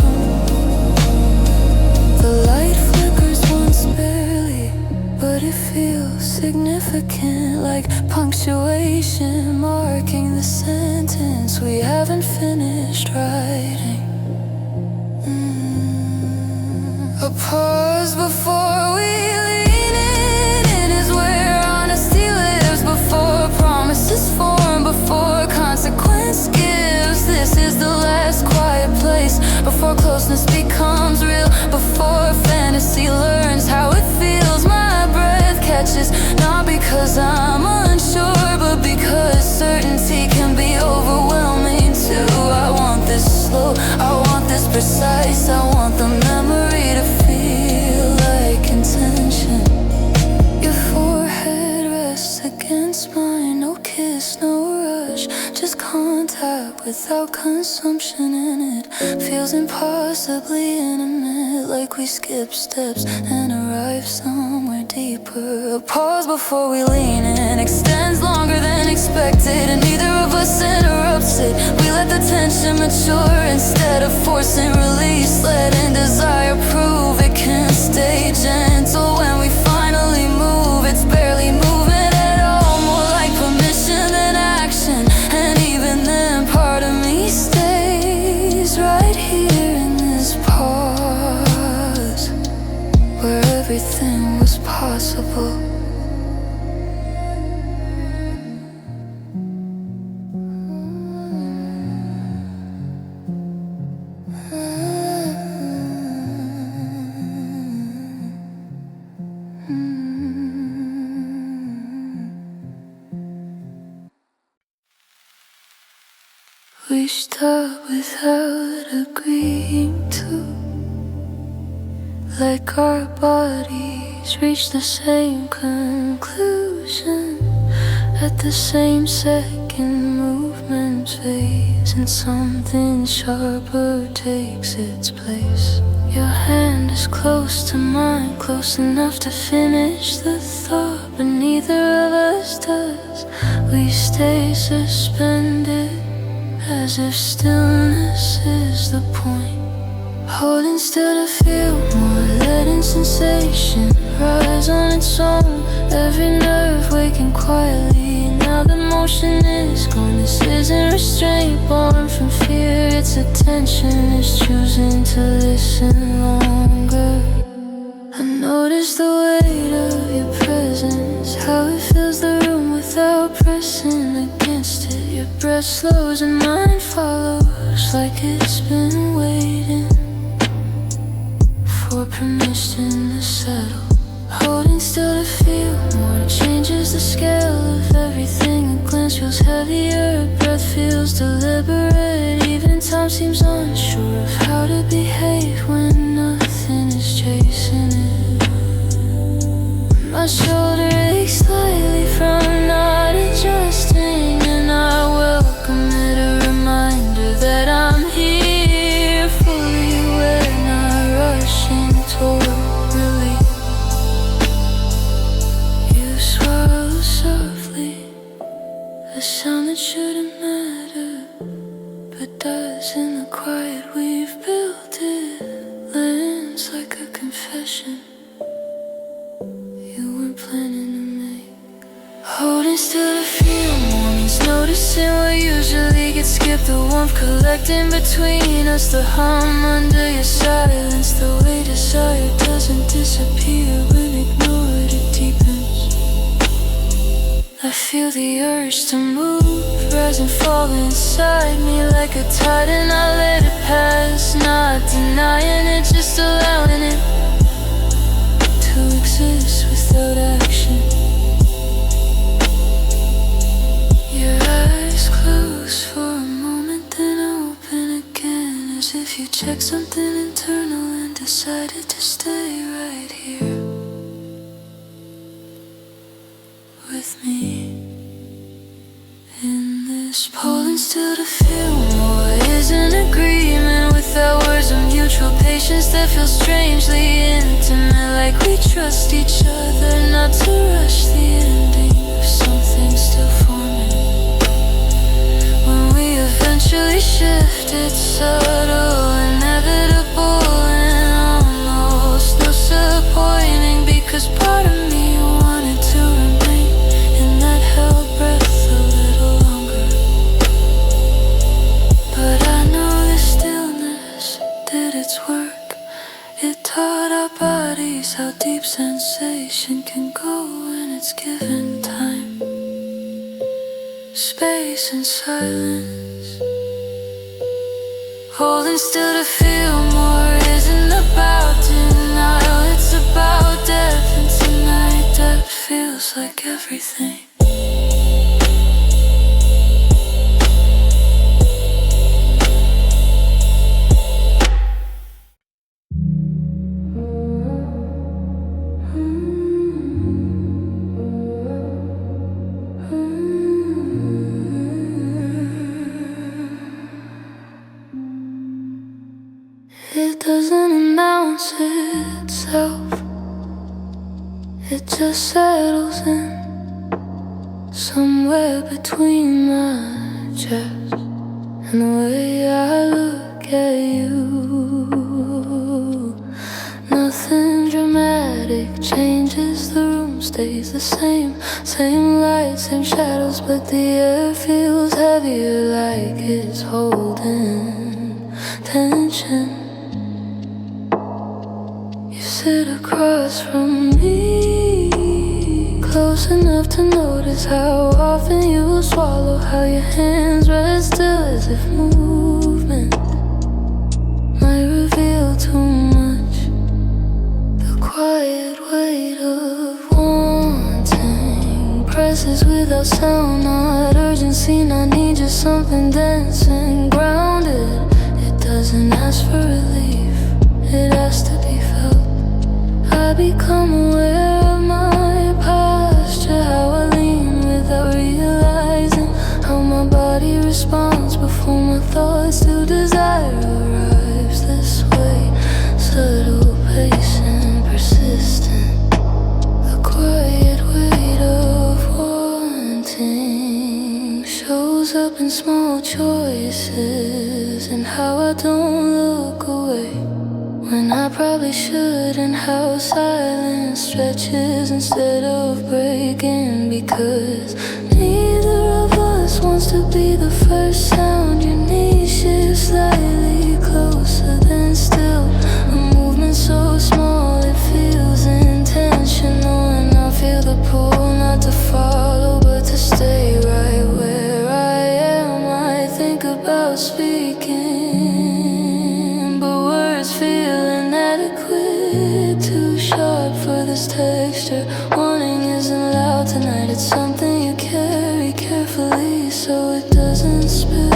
The light flickers once barely, but it feels significant, like punctuation marking the sentence we haven't finished writing. A pause before we lean in, it is where honesty lives, before promises form, before consequence gives. This is the last quiet place before closeness becomes real, before fantasy learns how it feels. My breath catches, not because I'm unsure, but because certainty can be overwhelming too. I want this slow, I want this precise, I want the memory to feel like intention. Your forehead rests against mine, no kiss, no rush, just contact without consumption, and it feels impossibly intimate, like we skip steps and arrive somewhere deeper. A pause before we lean in extends longer than expected, and neither of us interrupts it. We let the tension mature instead of forcing release, letting desire prove it can stay gentle. When we finally move, it's barely movement at all, more like permission than action. And even then, part of me stays right here in this pause, where everything was possible. We stop without agreeing to, like our bodies reach the same conclusion at the same second. Movements phase and something sharper takes its place. Your hand is close to mine, close enough to finish the thought, but neither of us does. We stay suspended, as if stillness is the point. Holding still to feel more, letting sensation rise on its own. Every nerve waking quietly, now the motion is gone. This isn't restraint born from fear, its attention is choosing to listen longer. I notice the weight of your presence, how it fills the room without pressing against it. Your breath slows and mine follows, like it's been waiting for permission to settle. Holding still to feel more, it changes the scale of everything. A glance feels heavier, a breath feels deliberate. Even time seems unsure of how to behave when nothing is chasing it. My shoulder aches slightly from not adjusting, and I welcome it, a reminder that I'm here fully aware, not rushing toward relief. You swallow softly, a sound that shouldn't matter, but does in the quiet we've built. It lands like a confession you weren't planning to make. Holding still to feel more means noticing what usually gets skipped. The warmth collecting between us, the hum under your silence, the way desire doesn't disappear when ignored, it deepens. I feel the urge to move, rise and fall inside me like a tide, and I let it pass, not denying it, just allowing it to exist without action. Your eyes close for a moment, then open again, as if you checked something internal and decided to stay right here with me. In this pulling still to feel more is an agreement without words of mutual patience that feels strangely intimate, like we trust each other not to rush the ending of something still forming. When we eventually shift, it's subtle, inevitable, and almost disappointing, because part of me wanted to remain in that held breath a little longer. But I know the stillness did its work. It taught our bodies how deep sensation can go when it's given time, space and silence. Holding still to feel more isn't about denial, it's about depth, and tonight depth feels like everything. just settles in somewhere between my chest and the way I look at you. Nothing dramatic changes, the room stays the same. Same lights, same shadows, but the air feels heavier, like it's holding tension. You sit across from me, close enough to notice how often you swallow, how your hands rest still as if movement might reveal too much. The quiet weight of wanting presses without sound, not urgency, not need, just something dense and grounded. It doesn't ask for relief, it has to be felt. I become aware of my posture, how I lean without realizing how my body responds before my thoughts to desire arrives this way. Subtle, patient, persistent. The quiet weight of wanting shows up in small choices, and how I don't look away when I probably should, and how silence stretches instead of breaking, because neither of us wants to be the first sound. Your knee shifts slightly closer, then still a movement so small it feels intentional, and I feel the pull not to follow but to stay right where I am. I think about speaking, but words feel inadequate, too sharp for this texture. Wanting isn't loud tonight, it's something you carry carefully so it doesn't spill.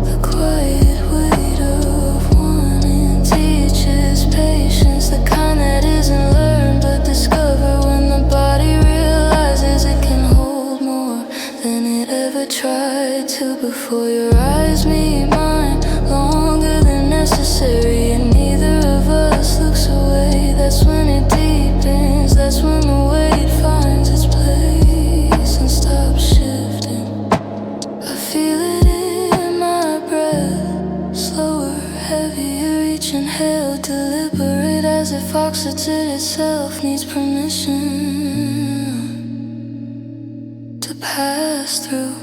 The quiet weight of wanting teaches patience, the kind that isn't learned but discovered when the body realizes it can hold more than it ever tried to before. Your eyes meet mine longer than necessary, and neither of us looks away. That's when it deepens, that's when the weight finds its place and stops shifting. I feel it in my breath, slower, heavier each inhale, deliberate as if oxygen itself needs permission to pass through.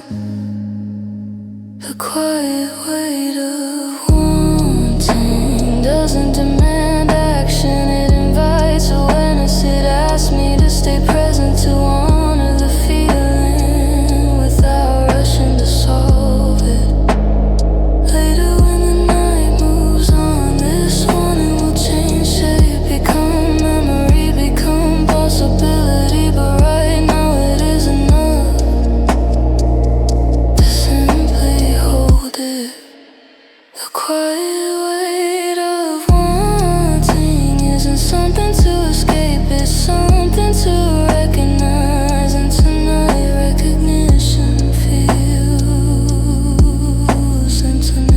The quiet weight of wanting doesn't demand action, it invites awareness. It asks me to stay present, to honor the feeling without rushing to solve it. Later when the night moves on, this wanting will change shape, become memory, become possibility, but right now it is enough to simply hold it. The quiet weight of wanting isn't something to escape, it's something to recognize, and tonight recognition feels intimate.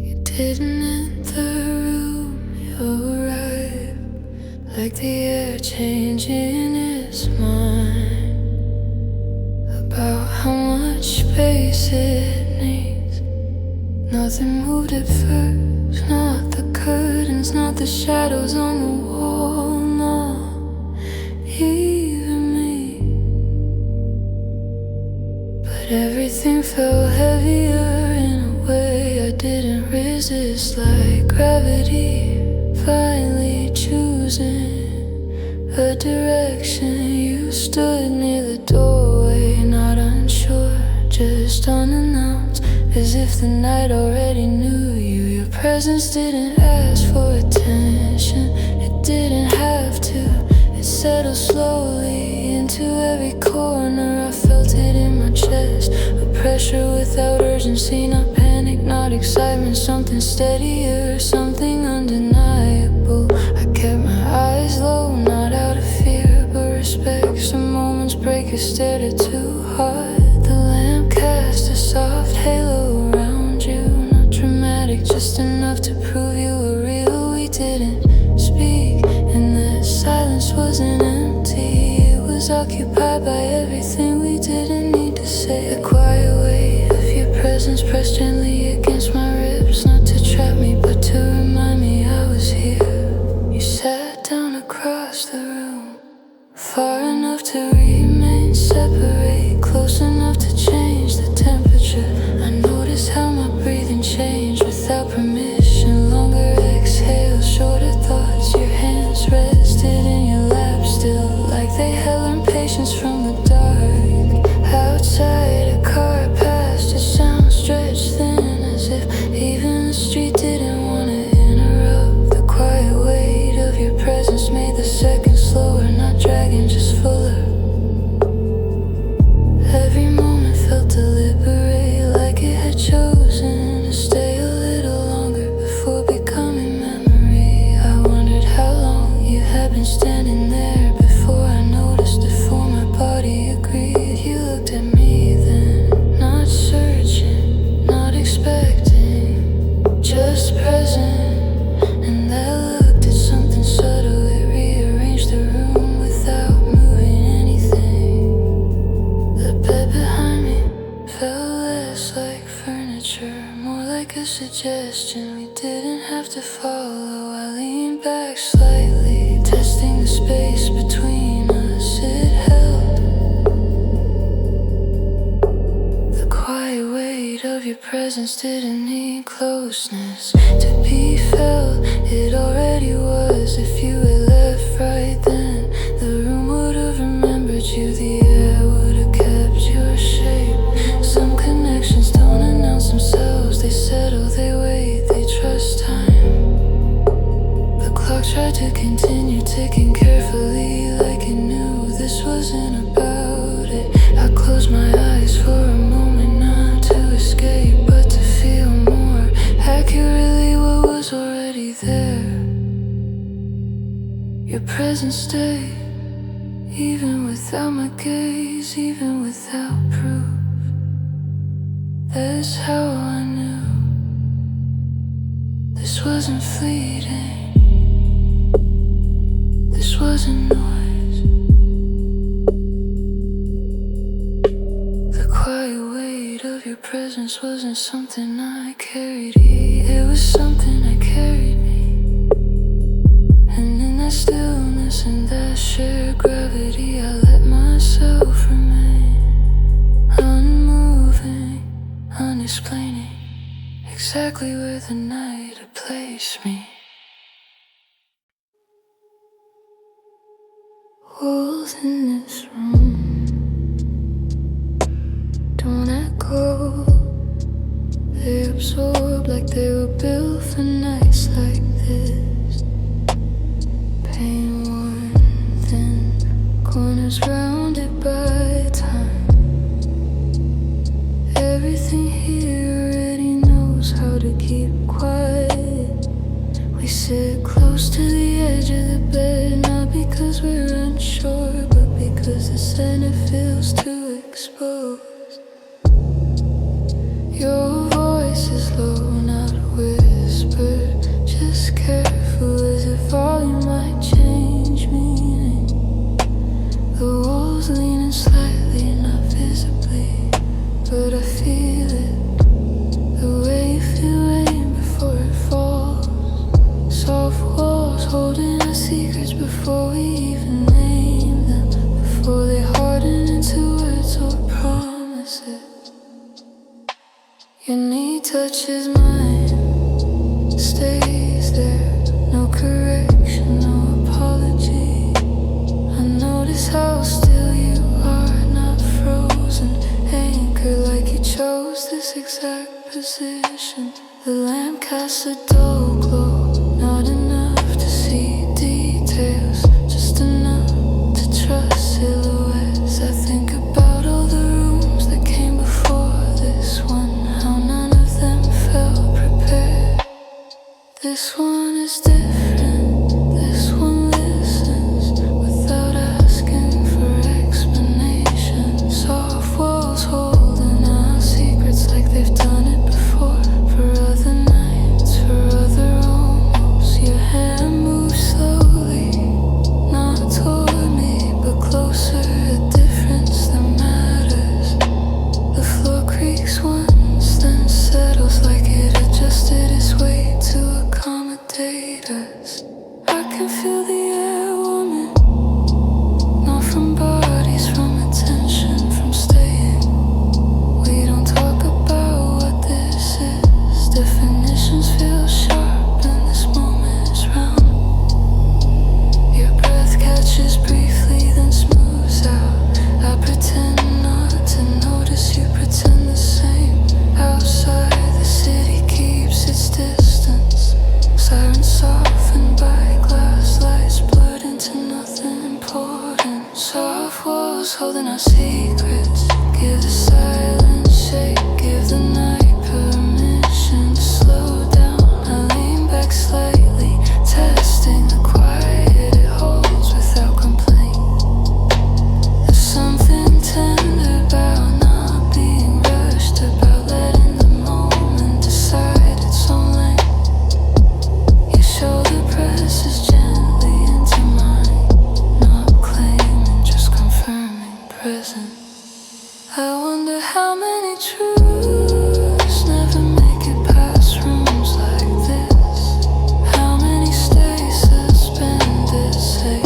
You didn't enter the room, you arrived like the air changing its mind about how much space it needs. Nothing moved at first, not the curtains, not the shadows on the wall, not even me. But everything felt heavier in a way I didn't resist, like gravity finally choosing a direction. You stood near the doorway, not unsure, just unannounced, as if the night already knew you. Your presence didn't ask for attention, it didn't have to. It settled slowly into every corner. I felt it in my chest, a pressure without urgency, not panic, not excitement, something steadier, something undeniable. I kept my eyes low, not out of fear, but respect. Some moments break a stared at too hard. The lamp cast a soft halo around you, not dramatic, just enough to prove you were real. We didn't speak, and that silence wasn't empty. It was occupied by everything we didn't need to say. The quiet weight of your presence pressed gently against my ribs, not to trap me, but to remind me I was here. You sat down across the room, far enough to remain separate, close enough to change the temperature. I noticed how my breathing changed without permission. Longer exhales, shorter thoughts. Your hands rested in your lap still, like they had learned patience from the dark. Outside, a car passed, its sound stretched thin, as if even the street didn't want to interrupt. The quiet weight of your presence made the seconds slower, not dragging, just fuller. Every moment felt deliberate, like it had chosen to stay a little longer before becoming memory. I wondered how long you had been standing there before I noticed it, for my body agreed. You looked at me then, not searching, not expecting, just present. And that look did something subtle, it rearranged the room without moving anything. The bed behind me felt less like furniture, more like a suggestion we didn't have to follow. I leaned back slightly, testing the space between us. It held. The quiet weight of your presence didn't need closeness to be felt. It already was. If you had left right then, the room would have remembered you. The air would have kept your shape. Some connections don't announce themselves, they settle, they wait, they trust time. The clock tried to continue ticking carefully, like it knew this wasn't about it. I closed my eyes for a moment, not to escape, but to feel more accurately what was already there. Your presence stayed, even without my gaze, even without proof. That's how I knew this wasn't fleeting, this wasn't noise. The quiet weight of your presence wasn't something I carried, it was something that carried me. And in that stillness and that shared gravity, I let myself remain unmoving, unexplaining, exactly where the night had placed me. Walls in this room don't echo, they absorb like they were built for nights like this. Pain worn thin, corners rounded by time. Everything here already knows how to keep quiet. We sit close to the edge of the bed, not because we're unsure, but because the center feels too exposed. Your voice is low, not whispered, just careful, as if volume might change meaning. The walls leaning slightly, not visibly, but I feel it, the way you feel rain before it falls. Soft walls holding our secrets before we even name them, before they harden into words or promises. Your knee touches mine, stays there, no correction, no apology. I notice how still you are, not frozen, anchored like you chose this exact position. The lamp casts a dull glow, not enough to see details, just enough to trust silhouettes. I think about all the rooms that came before this one, how none of them felt Soft walls holding our secrets. Give the silence shake. Give the night permission to slow down. I lean back slightly, testing the quiet it holds without complaint. There's something tender about not being rushed, about letting the moment decide its own length. Your shoulder presses gently into mine, not claiming, just confirming present. I wonder how many truths never make it past rooms like this. How many stay suspended, say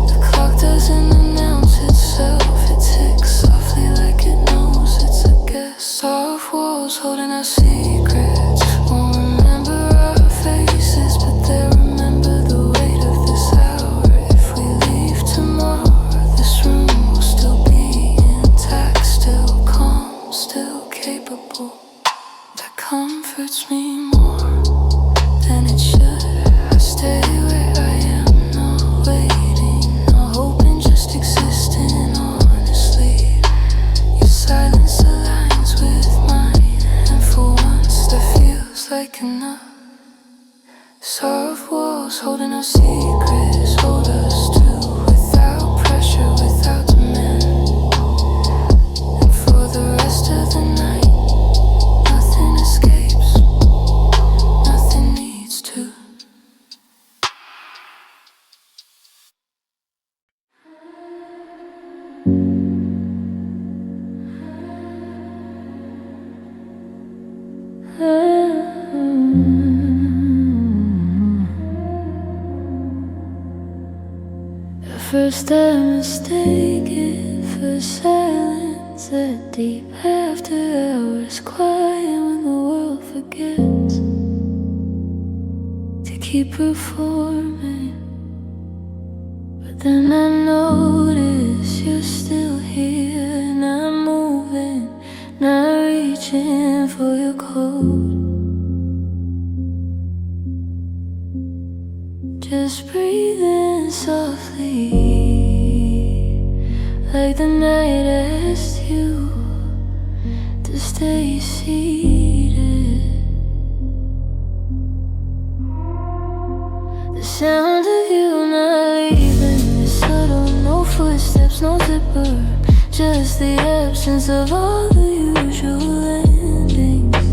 the clock doesn't announce itself. It ticks softly like it knows it's a guest. Soft walls holding our secrets. Won't remember our faces, but they'll remember the weight of this hour. If we leave tomorrow, this room will still be intact, still calm, still capable. That comforts me more than it should. I stay where I am, not waiting, not hoping, just existing honestly. Your silence aligns with mine, and for once that feels like enough. Soft walls holding our secrets, hold us true, without pressure, without demand. And for the rest of the night, nothing escapes, nothing needs to. At first I mistake it for silence, that deep after hours quiet when the world forgets to keep performing. But then I notice you're still here, not moving, not reaching for your coat. Just breathing softly, like the night asked you to stay seated. The sound of you not leaving is subtle, no footsteps, no zipper, just the absence of all the usual landings.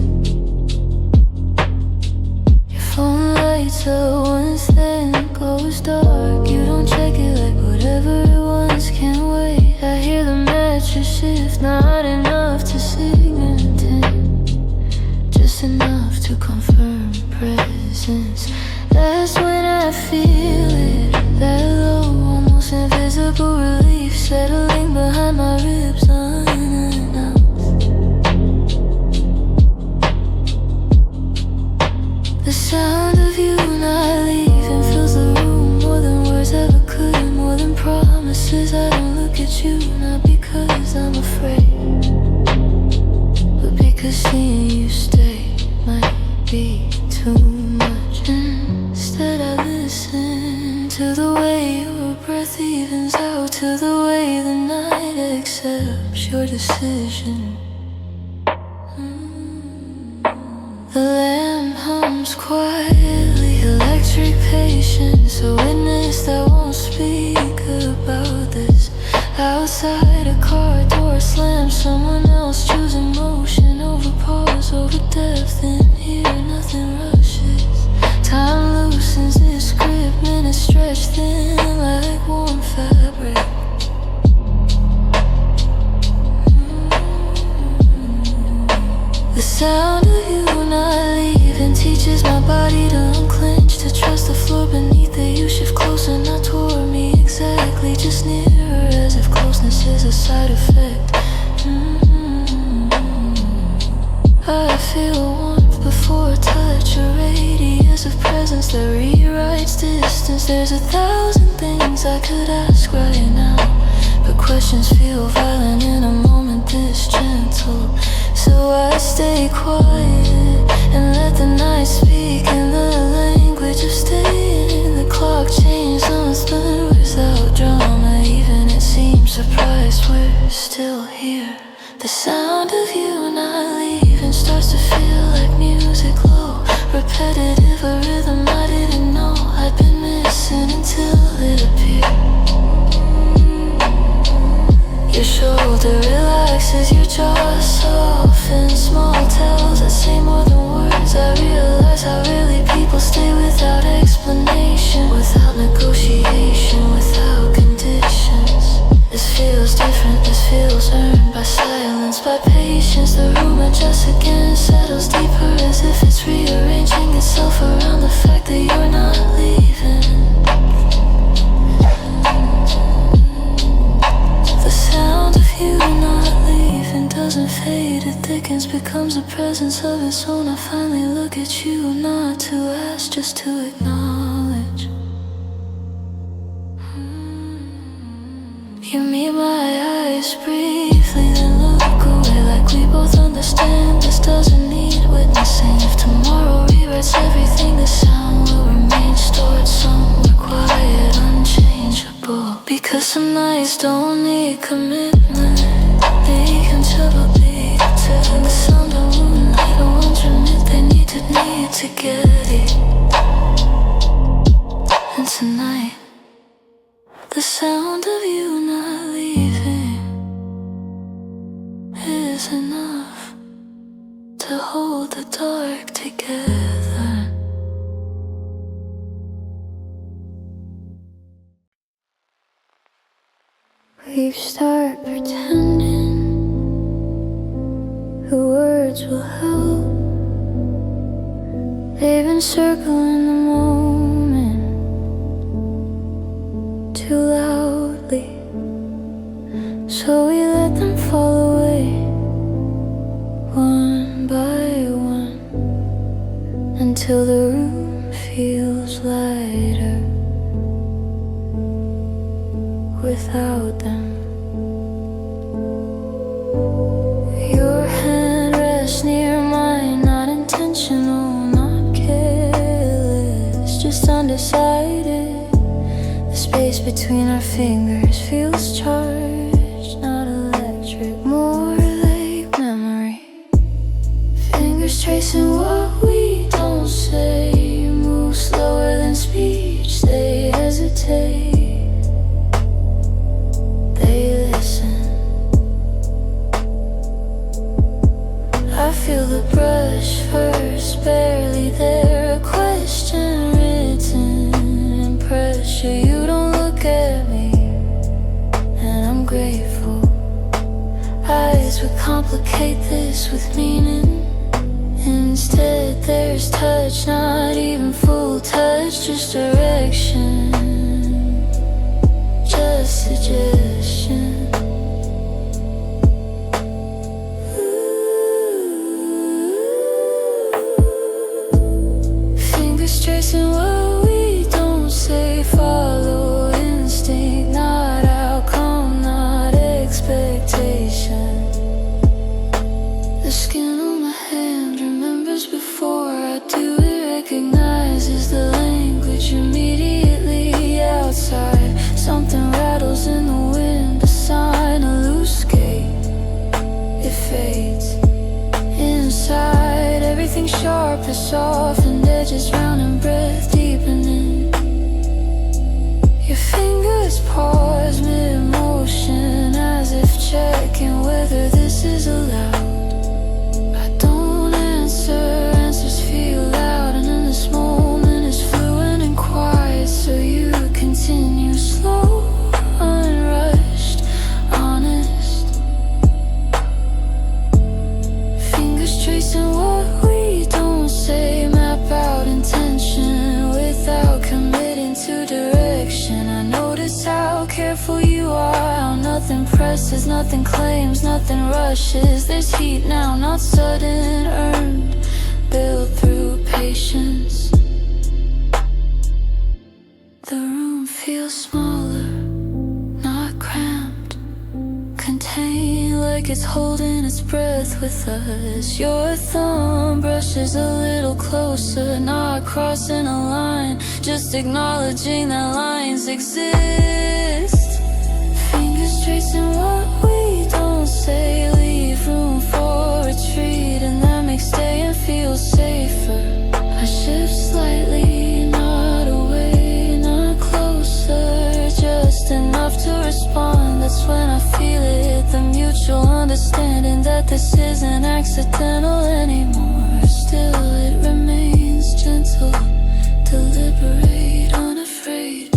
Your phone lights up once then goes dark. You don't check it like whatever it once can wait. I hear the mattress shift, not enough to signal intent, just enough to confirm presence. That's when I feel it, that low, almost invisible relief settling behind my ribs unannounced. The sound of you not leaving fills the room more than words ever could, more than promises. I don't look at you, not because I'm afraid, but because seeing you stay might be too much. Instead I listen to the way your breath evens out, to the way the night accepts your decision. The lamp hums quietly, electric patience, a witness that won't speak about this. Outside a car door slams, someone else choosing motion over pause, over depth. In here nothing rushes, time loosens its grip, minutes stretch thin like warm fabric. The sound of you not leaving teaches my body to unclench, to trust the floor beneath it. You shift closer, not toward me exactly, just nearer, as if closeness is a side effect. I feel warmth before touch, a radius of presence that rewrites distance. There's 1,000 things I could ask right now, but questions feel violent in a moment this gentle. So I stay quiet and let the night speak in the language of staying. The clock changed on the without drama, even it's we're still here. The sound of you not leaving starts to feel like music low, repetitive, a rhythm I didn't know I'd been missing until it appeared. Your shoulder relaxes, your jaw softens, small tells that say more than words. I realize how really people stay without explanation, without negotiation, without conditions. This feels different, this feels earned by silence, by patience. The room adjusts again, settles deeper as if it's rearranging itself around the fact that you're not leaving. The sound of you not leaving doesn't fade, it thickens, becomes a presence of its own. I finally look at you, not to ask, just to acknowledge. You meet my eyes briefly, then look away, like we both understand this doesn't need witnessing. If tomorrow rewrites everything, the sound will remain stored somewhere quiet, unchangeable. Because some nights don't need commitment, they can be tell the sound of moonlight. The ones admit they need to get it. And tonight, the sound of you not leaving is enough to hold the dark together. We start pretending the words will help. They've been circling the moment too loudly, so we let them fall away one by one, until the room feels lighter without them. Your hand rests near mine, not intentional, not careless, just undecided. The space between our fingers feels charged, not electric, more like memory. Fingers tracing what we don't say, move slower than speech, they hesitate, they listen. I feel the brush first, barely there, a question written in pressure. You don't look at me, and I'm grateful. Eyes would complicate this with meaning. Instead there's touch, not even full touch, just direction, just suggestion. Tracing what we don't say, follow instinct, not outcome, not expectation. The skin on my hand remembers before I do it, recognizes the language immediately outside. Something rattles in the wind, a sign, a loose gate. It fades inside, everything sharp is soft and edges round and breath deepening. Your fingers pause mid-motion, as if checking whether this is allowed. I don't answer, answers feel loud, and in this moment is fluent and quiet, so you continue slow, unrushed, honest. Fingers tracing what we don't say, map out intention without committing to direction. I notice how careful you are, how nothing presses, nothing claims, nothing rushes. There's heat now, not sudden, earned, built through patience. The room feels smaller, not cramped, contained, like it's holding its breath with us. Your thumb brushes a little closer, not crossing a line, just acknowledging that lines exist. Fingers tracing what we mutual understanding that this isn't accidental anymore. Still it remains gentle, deliberate, unafraid.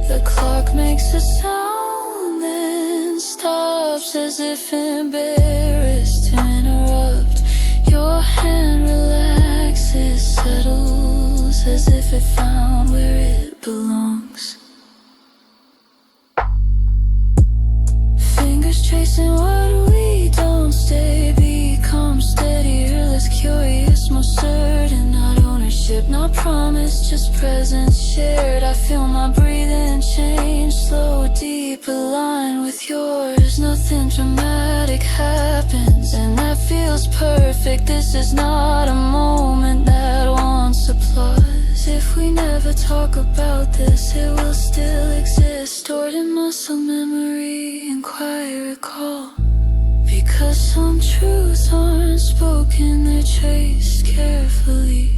The clock makes a sound, then stops as if embarrassed to interrupt. Your hand relaxes, settles as if it found where it belongs. Fingers tracing what we don't stay, become steadier, less curious, more certain. Not ownership, not promise, just presence shared. I feel my breathing change, slow, deep, aligned with yours. Nothing dramatic happens, and that feels perfect. This is not a moment that wants applause. If we never talk about this, it will still exist, stored in muscle memory and quiet recall. Because some truths aren't spoken, they're traced carefully.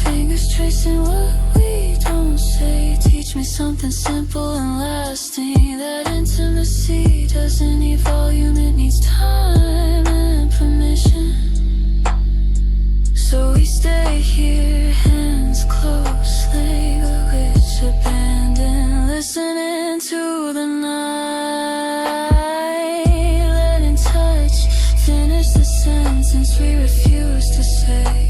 Fingers tracing what we don't say, teach me something simple and lasting. That intimacy doesn't need volume, it needs time and permission. So we stay here, hands close, language abandoned, listening to the night, letting touch finish the sentence we refuse to say.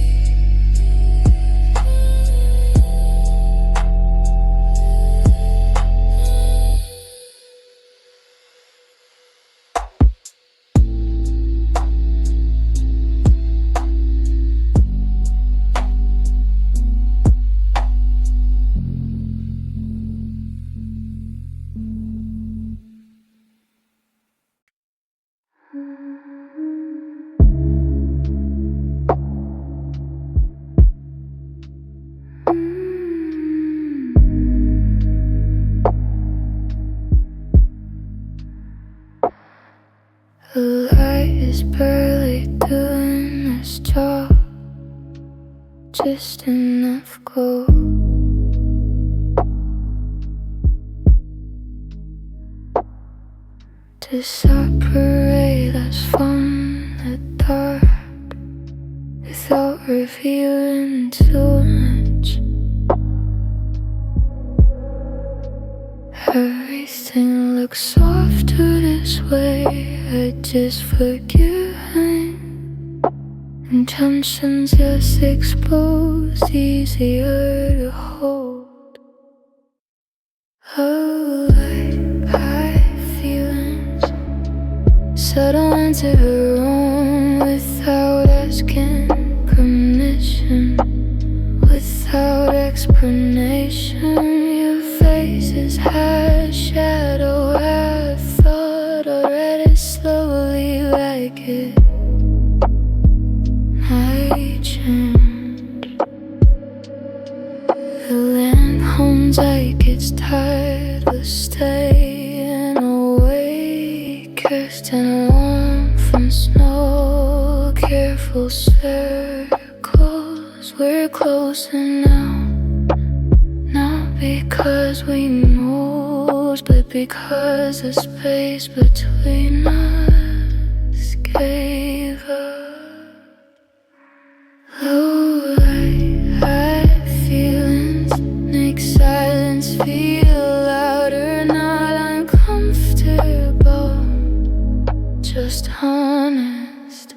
The light is barely doing its job, just enough gold to separate us from the dark without revealing too much. Everything looks softer this way, I just forgiven. Intentions just exposed, easier to hold. Oh, I feelings settle into her own without asking permission, without explanation. Your face is half shadow, I thought I read it slowly like it might change. The land hums like it's tired of staying awake, cast in warmth and snow, careful circles. We're closer now, not because we moved, but because the space between us gave up. Low light feelings make silence feel louder, not uncomfortable, just honest.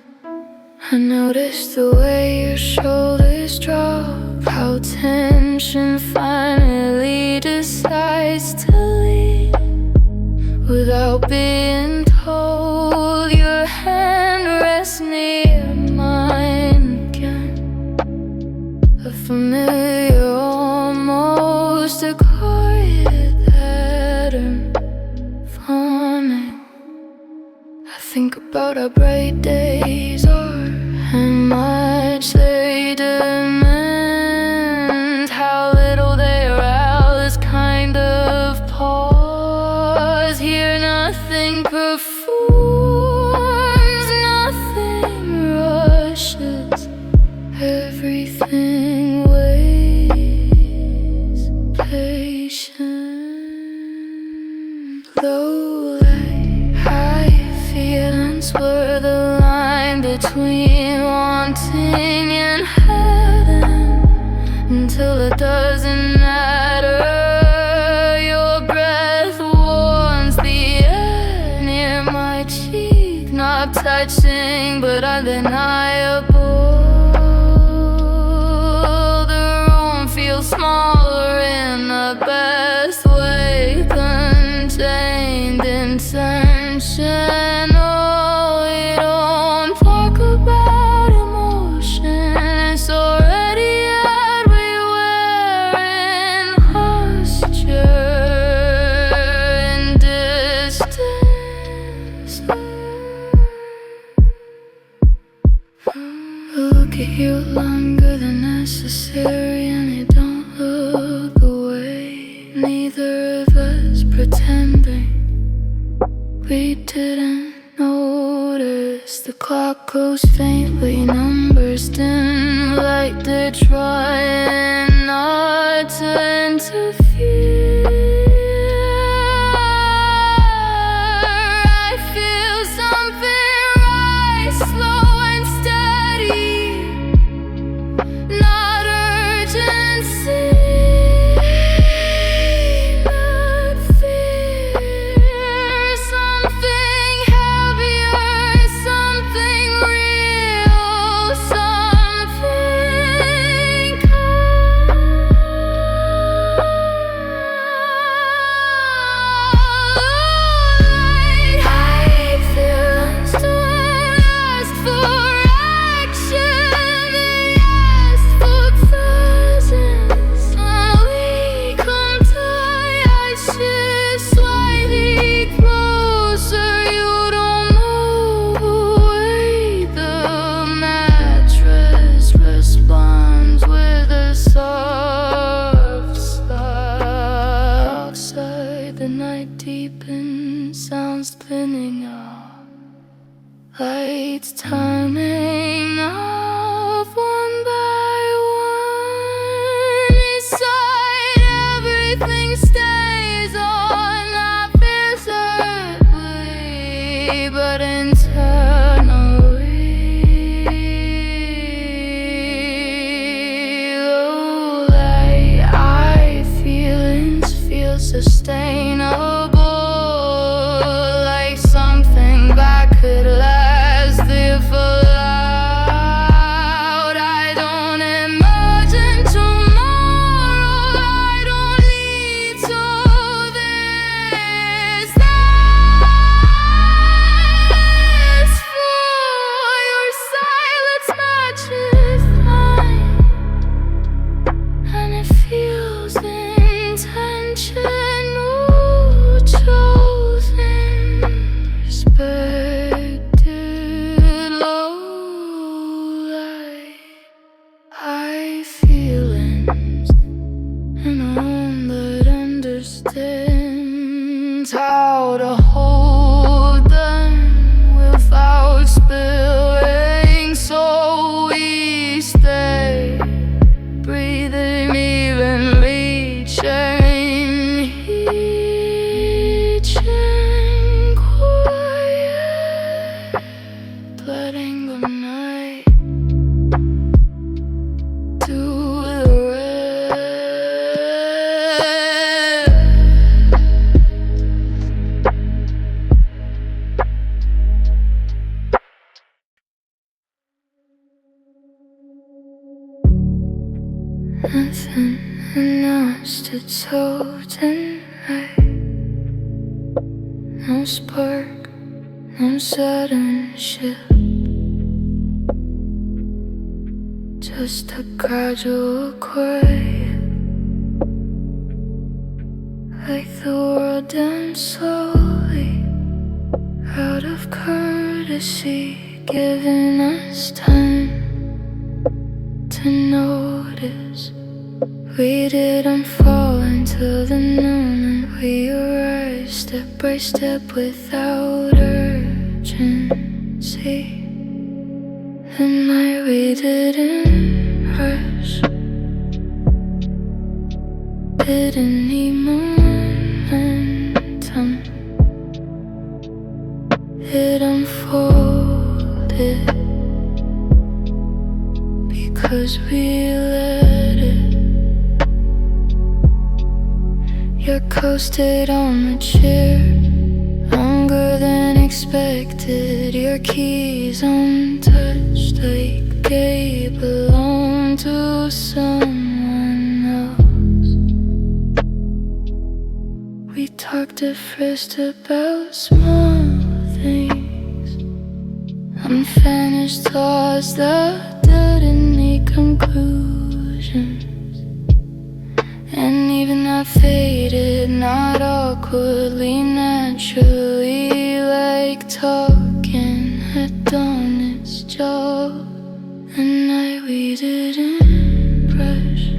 I noticed the way your shoulders drop, how tension finally decides to leave without being told. Your hand rests near mine again, a familiar, almost a quiet pattern forming. I think about how bright days are and much they demand, how little they arouse, kind of pause. Here nothing performs, nothing rushes, everything waits patiently. until it doesn't matter. Your breath warms the air near my cheek, not touching but undeniable. The room feels smaller in the best way, contained in tension. Oh, we don't talk about emotion, it's already everywhere in posture and distance. Look at you longer than necessary, and you don't look away. Neither of us pretending we didn't notice. The clock goes faintly, numbers dim like they're trying not to interfere. I feel something rise, slow and steady, not urgency, not fear. Something heavier, something real, something calm. I feel don't ask for action, they ask for presence. We come tie our shoes slightly closer. You don't move away. The mattress responds with a soft sigh. Outside the night deepens, sounds spinning off, lights timing off one by one. Inside everything stays on, not visibly but internally. Oh, like feelings feel sustainable, like something that could last if allowed. I don't imagine tomorrow, I don't need to. This for your silence matches mine, and it feels intentional, chosen, respected, low light. High feelings and one that understands how to hold them without spilling. So we stay breathing evenly, each and quiet, letting the night do the rest. Nothing announced, it's all tonight. No spark, no sudden shift, just a gradual quiet, like the world ends slowly, out of courtesy, giving us time to notice. We didn't fall until the noon, and we arrived step by step without urgency. The night we didn't rush, didn't need momentum. It unfolded because we let it. You're coasted on the chair, longer than expected. Your keys untouched, like they belong to someone else. We talked at first about small things, unfinished thoughts that didn't need conclusions. And even that faded, not awkwardly, naturally, like talking had done its job. The night we didn't rush,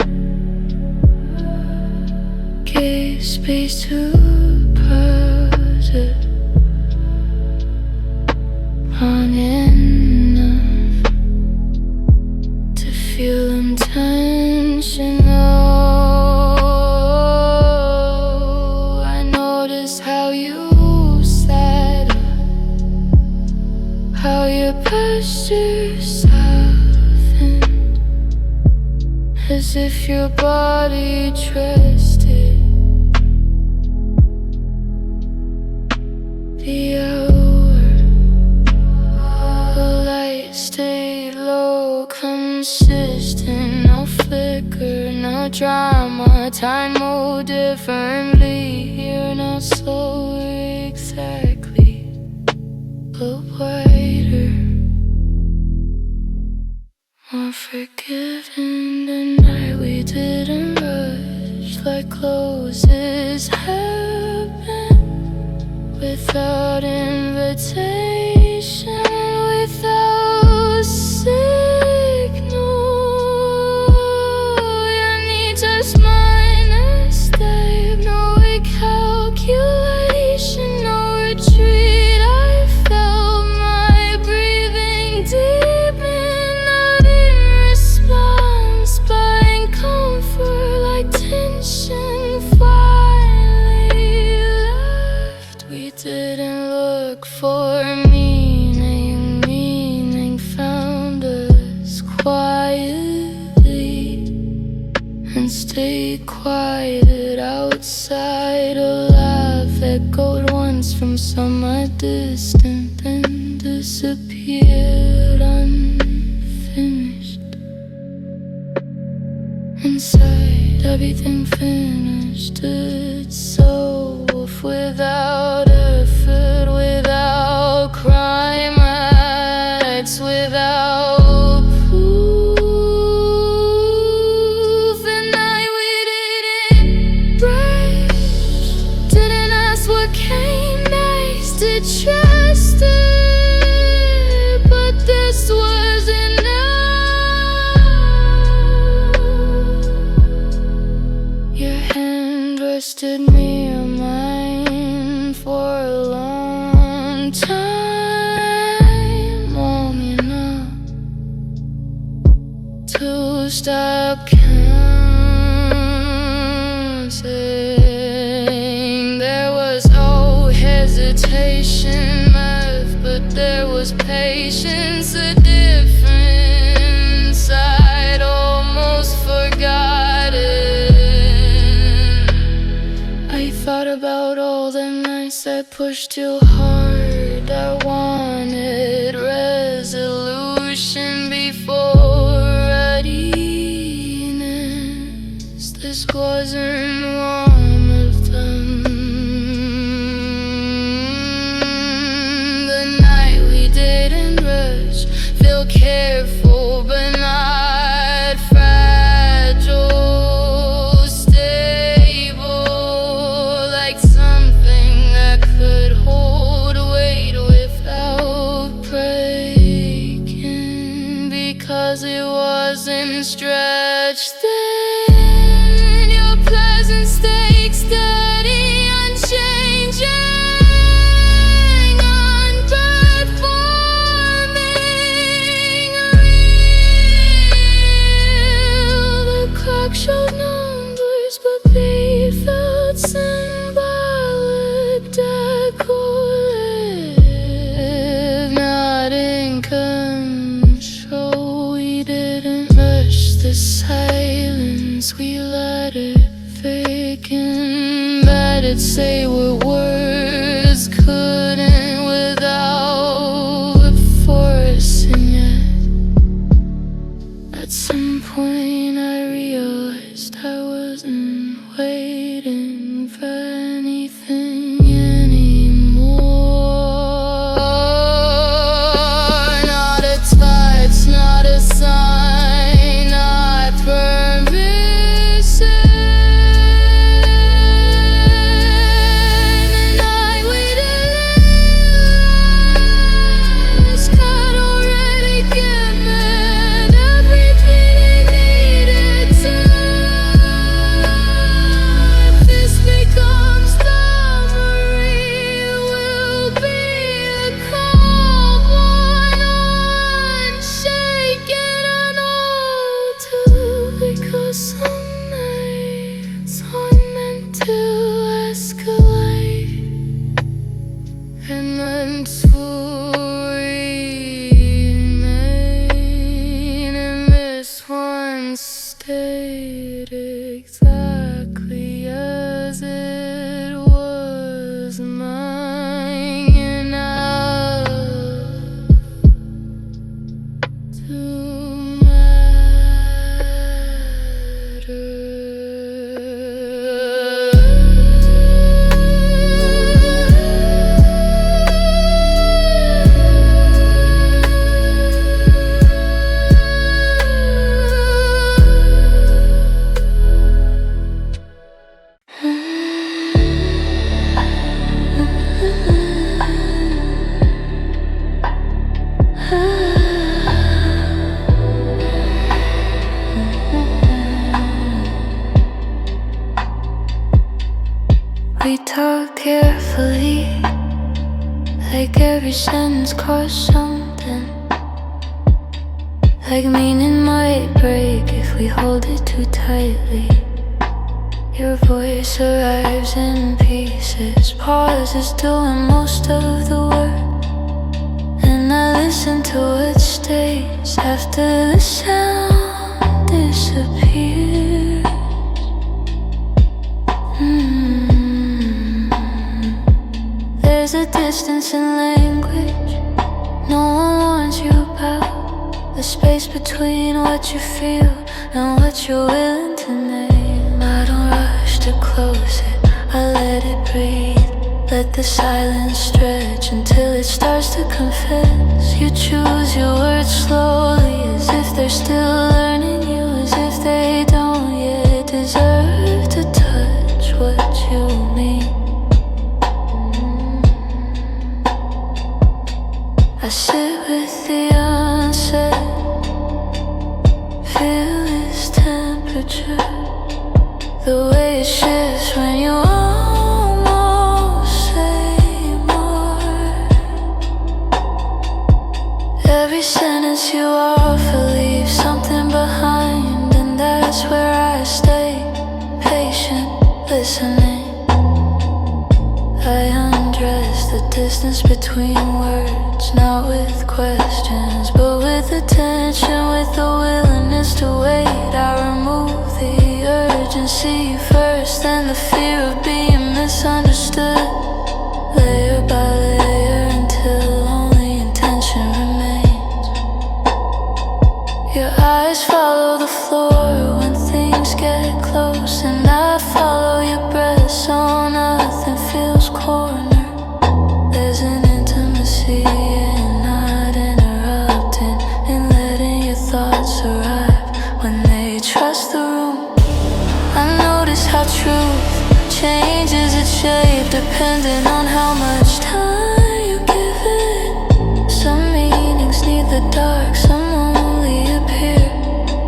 gave space to process, long enough to feel intentional. How you sat up, how your posture softened, as if your body trusted the hour. The light stayed low, consistent, no flicker, no drama. Time moved differently here, not slower exactly, but wider, more forgiving. The night we didn't rush, like closes happen without invitation, without signal. Your needs are mine, escape, no recalculation, no retreat. I felt my breathing deepen, not in response, but in comfort, like tension finally left. We didn't look for meaning, meaning found us quietly and stayed quieted outside. A laugh echoed once from somewhere distant, then disappeared unfinished. Inside, everything finished itself without effort, without crime acts, without proof. The night we didn't break, didn't ask what came next, to trust it, but this was enough. Your hand rested near mine for a long time, long enough to stop counting. There was no hesitation left, but there was patience, a different side, almost forgotten. I thought about all the nights I pushed too hard. I wanted resolution before readiness. This wasn't one of them. The night we didn't rush, feel careful but not fragile, stable, like something that could hold weight without breaking, because it wasn't stretched thin. Your presence stayed steady, unchanging, unperforming, real. The clock showed numbers, but they felt symbolic, decorative, not in control. We didn't rush the silence, we let it vacant. I'd say what words couldn't without forcing it. At some point I realized I wasn't waiting for anything anymore. Not a touch, not a sign, not permission. And I waited less, got already given everything it needed to. If this becomes the marine, will be a calm one, unshaken and all too. Because some nights aren't meant to escalate and then to remain. And this one stayed exactly as it was, mine enough to We talk carefully, like every sentence costs something, like meaning might break if we hold it too tightly. Your voice arrives in pieces, pauses doing most of the work, and I listen to what stays after the sound disappears. There's a distance in language no one warns you about, the space between what you feel and what you're willing to name. I don't rush to close it, I let it breathe. Let the silence stretch until it starts to confess. You choose your words slowly, as if they're still learning you, as if they don't yet deserve to touch what you mean. I sit with the unsaid, feel its temperature, the way it shifts when you almost say more. Every sentence you offer leaves something behind, and that's where I stay, patient, listening. I undress the distance between words, not with questions, but with attention, with the willingness to wait. I remove the urgency first, then the fear of being misunderstood, layer by layer until only intention remains. Your eyes follow the floor when things get close, and I follow your breath so nothing feels cornered. There's an intimacy in not interrupting, in letting your thoughts arrive when they trust the room. I notice how truth changes its shape depending on how much time you give it. Some meanings need the dark, some only appear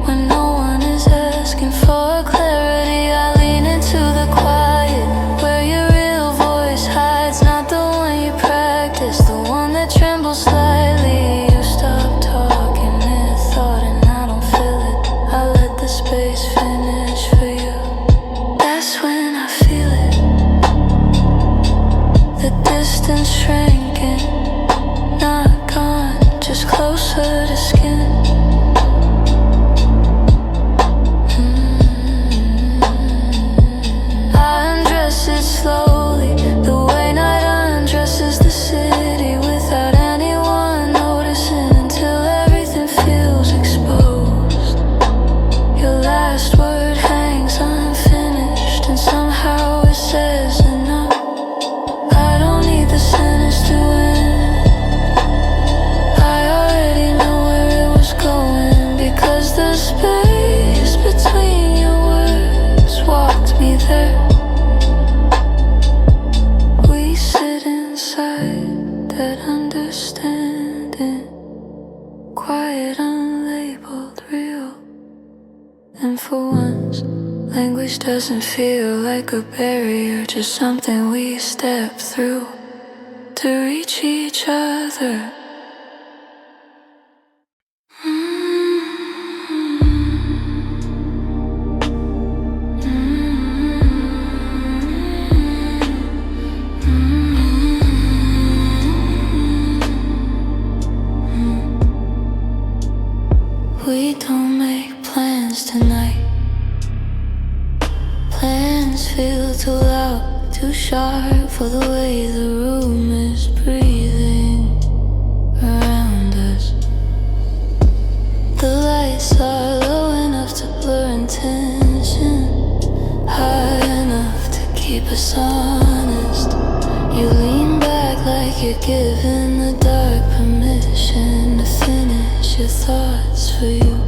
when no one is asking for clarity. I lean into the quiet, where your real voice hides, not the one you practice, the one that trembles slightly. You stop talking mid-thought and I don't feel it. I let the space finish for you. That's when I feel it, the distance shrinking, not gone, just closer to skin. me there. We sit inside that understanding, quiet, unlabeled, real. And for once, language doesn't feel like a barrier, just something we step through to reach each other. We don't make plans tonight. Plans feel too loud, too sharp for the way the room is breathing around us. The lights are low enough to blur intention, high enough to keep us honest. You lean back like you're giving the dark permission to finish your thoughts for you.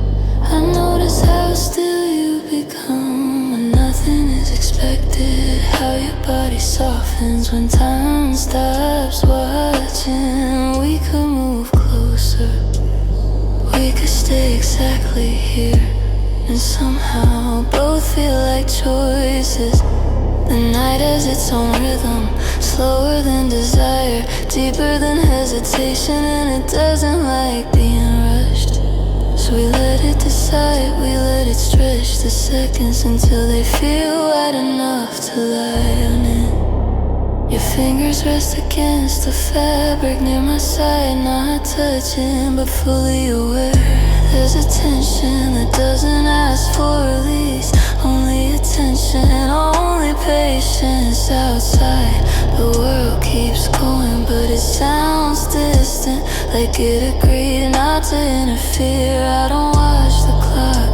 I notice how still you become when nothing is expected, how your body softens when time stops watching. We could move closer, we could stay exactly here, and somehow both feel like choices. The night has its own rhythm, slower than desire, deeper than hesitation, and it doesn't like being rushed. So we let it decide, we let it stretch the seconds until they feel wide enough to lie on it. Your fingers rest against the fabric near my side, not touching but fully aware. There's a tension that doesn't ask for release, only attention, only patience. Outside, the world keeps going, but it sounds distant, like it agreed not to interfere. I don't watch the clock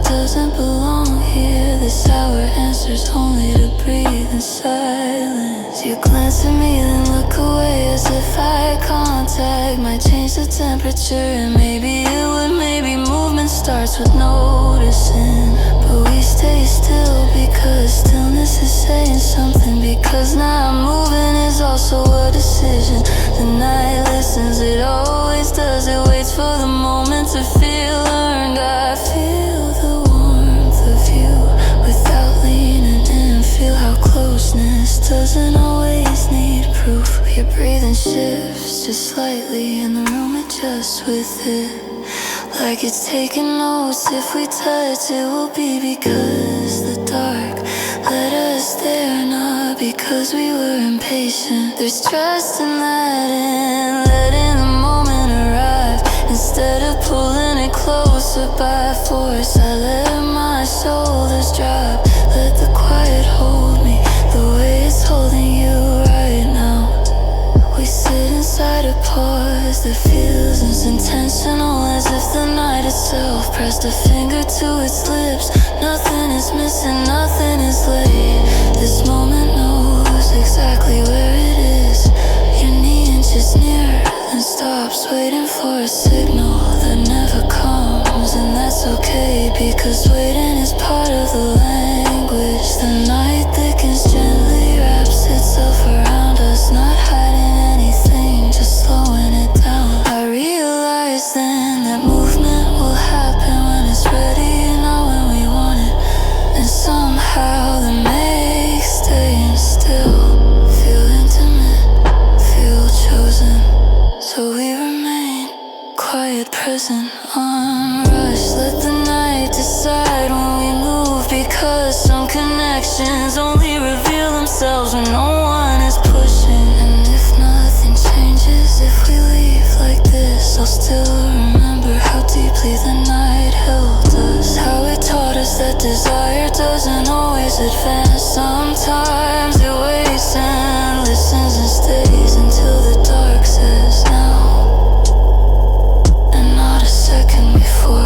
doesn't belong here. This hour answers only to breathe in silence. You glance at me, then look away as if eye contact might change the temperature, and maybe it would. Maybe movement starts with noticing, but we stay still because stillness is saying something, because not moving is also a decision. The night listens, it always does, it waits for the moment to feel earned. I feel the warmth of you without leaning in, feel how closeness doesn't always need proof. Your breathing shifts just slightly and the room adjusts with it, like it's taking notes. If we touch, it will be because the dark led us there, not because we were impatient. There's trust in that, in letting the moment arrive. Instead of pulling it closer by force, I let my shoulders drop, let the quiet hold me the way it's holding you right now. We sit inside a pause that feels as intentional as if the night itself pressed a finger to its lips. Nothing is missing, nothing is late. This moment knows exactly where it is. Your knee inches nearer, then stops, waiting for a signal that never comes. And that's okay, because waiting is part of the language. The night thickens gently, wraps itself around us, not hiding anything, just slowing it down. I realize then that movement will happen when it's ready, not when we want it. And somehow that makes staying still feel intimate, feel chosen. So we remain quiet, present, unrushed. Let the night decide when we move, because some connections only reveal themselves when no one is pushing. And if nothing changes, if we leave like this, I'll still remember how deeply the night held us, how it taught us that desire doesn't always advance. Sometimes it waits and listens and stays until the dark says now, and not a second before.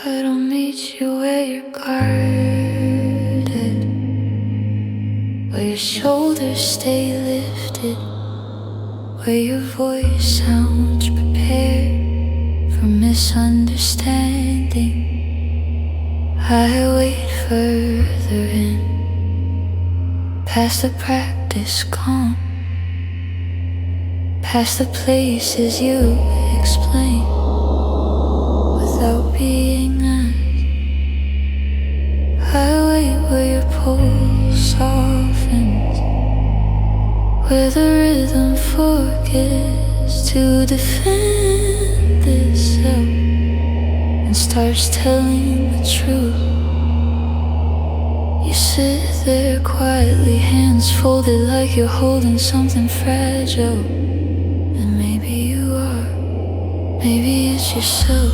I don't meet you where you're guarded, where your shoulders stay lifted, where your voice sounds prepared for misunderstanding. I wait further in, past the practice calm, past the places you explain without being asked. I wait where your pulse softens, where the rhythm forgets to defend itself and starts telling the truth. You sit there quietly, hands folded like you're holding something fragile. And maybe you are, maybe it's yourself.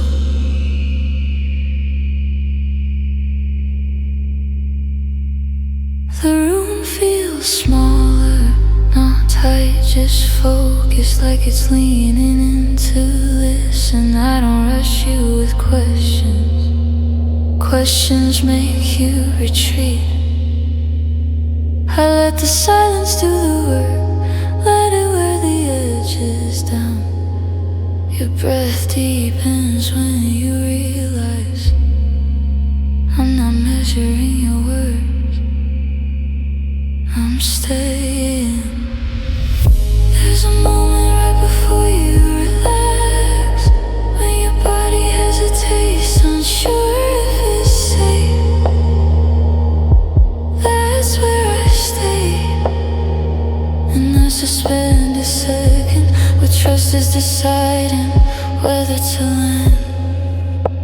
The room feels smaller, not tight, just focused, like it's leaning into listen. I don't rush you with questions. Questions make you retreat. I let the silence do the work, let it wear the edges down. Your breath deepens when you realize I'm not measuring your words, I'm staying. There's a moment right before you relax, when your body hesitates, unsure if it's safe. That's where I stay, and I suspend a second, where trust is deciding whether to land.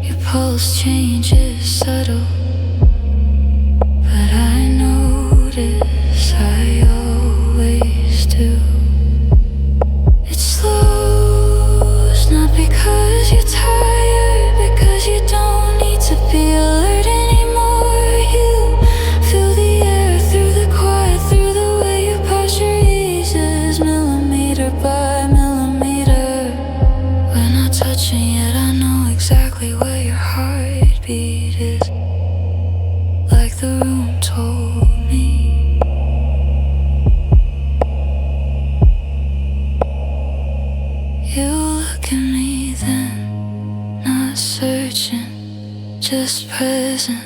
Your pulse changes subtle, but I notice, I always do. It slows, not because you're tired, because you don't need to be alert anymore. You feel the air through the quiet, through the way your posture eases, millimeter by millimeter. We're not touching yet, I know exactly where your heartbeat is, like the room told me. You look at me then, not searching, just present,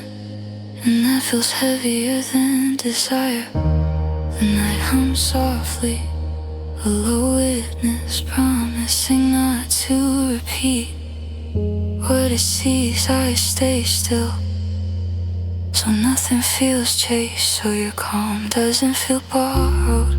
and that feels heavier than desire. The night hums softly, a low witness, promising not to repeat what it sees. I stay still, so nothing feels chased, so your calm doesn't feel borrowed.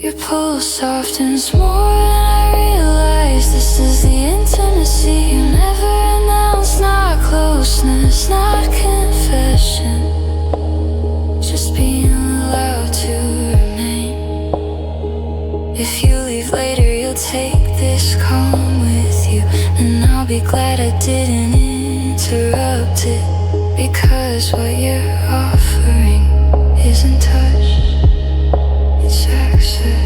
Your pulse softens more than I realize. This is the intimacy you never announce, not closeness, not confession, just being allowed to remain. If you leave later, you'll take this calm with you, and I'll be glad I didn't interrupt it, because what you're offering isn't touch, it's access.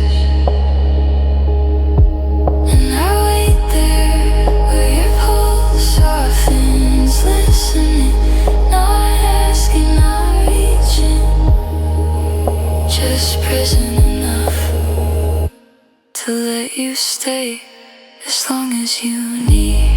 And I wait there, where your pulse softens, listening, not asking, not reaching, just present enough to let you stay as long as you need.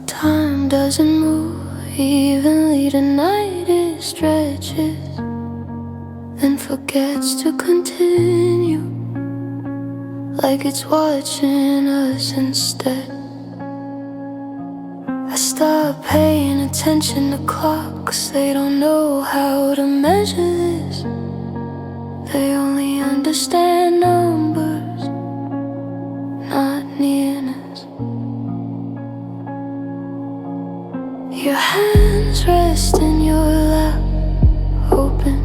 Time doesn't move evenly tonight, it stretches, then forgets to continue, like it's watching us instead. I stop paying attention to clocks, they don't know how to measure this. They only understand numbers, not nearness. Your hands rest in your lap, open,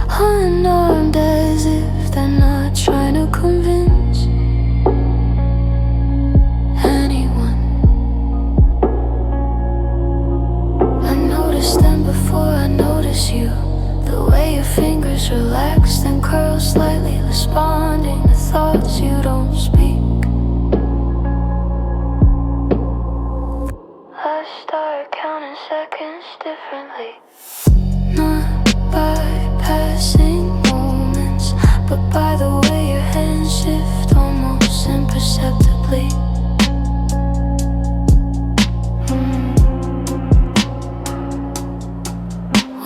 unarmed, as if they're not trying to convince anyone. I noticed them before I notice you. The way your fingers relax, then curl slightly, responding to thoughts you don't speak. I start counting seconds differently, not by passing moments, but by the way your hands shift almost imperceptibly.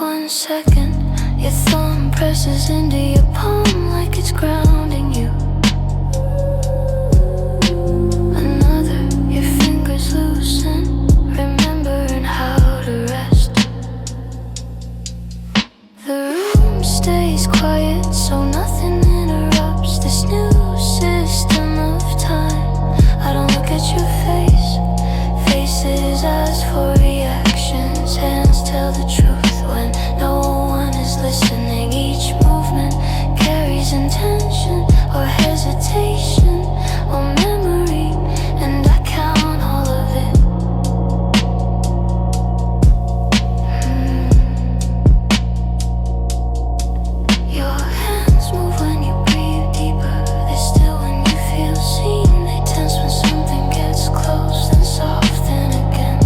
One second, your thumb presses into your palm like it's grounding you. Another, your fingers loosen, remembering how to rest. The room stays quiet so nothing interrupts this new system of time. I don't look at your face. Faces ask for reactions, hands tell the truth when no one is listening. Each movement carries intention or hesitation or memory, and I count all of it. Your hands move when you breathe deeper. They still when you feel seen. They tense when something gets close, then soften again.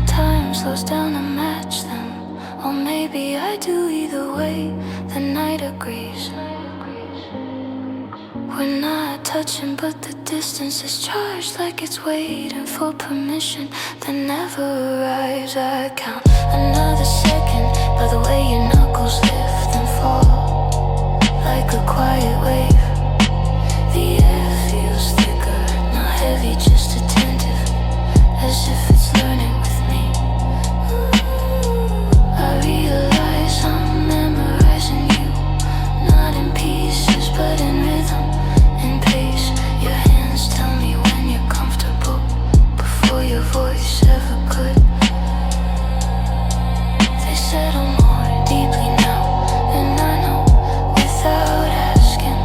Time slows down to match them, or maybe I do. Either way, the night agrees. We're not touching, but the distance is charged like it's waiting for permission that never arrives. I count another second by the way your knuckles lift and fall like a quiet wave. The air feels thicker, not heavy, just attentive, as if it's learning with me. I realize I'm memorizing you, not in pieces but in rhythm, in pace. Your hands tell me when you're comfortable before your voice ever could. They settle more deeply now, and I know without asking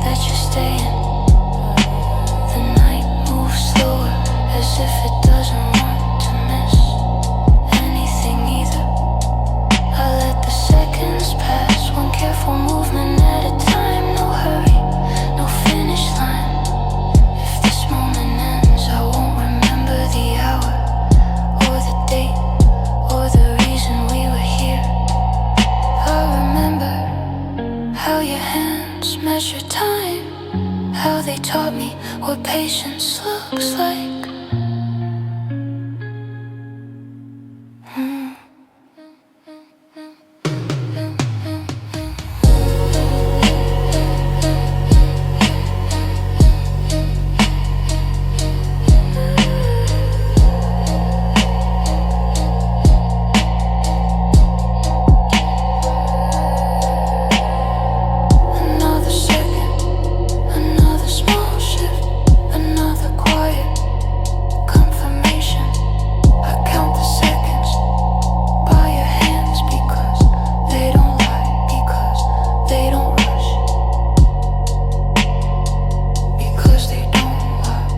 that you're staying. The night moves slower, as if it doesn't want to miss anything either. I let the seconds pass, one careful movement at a time. No hurry, no finish line. If this moment ends, I won't remember the hour or the date or the reason we were here. I remember how your hands measure time, how they taught me what patience looks like. Another second, another small shift, another quiet confirmation. I count the seconds by your hands because they don't lie, because they don't rush, because they don't lie,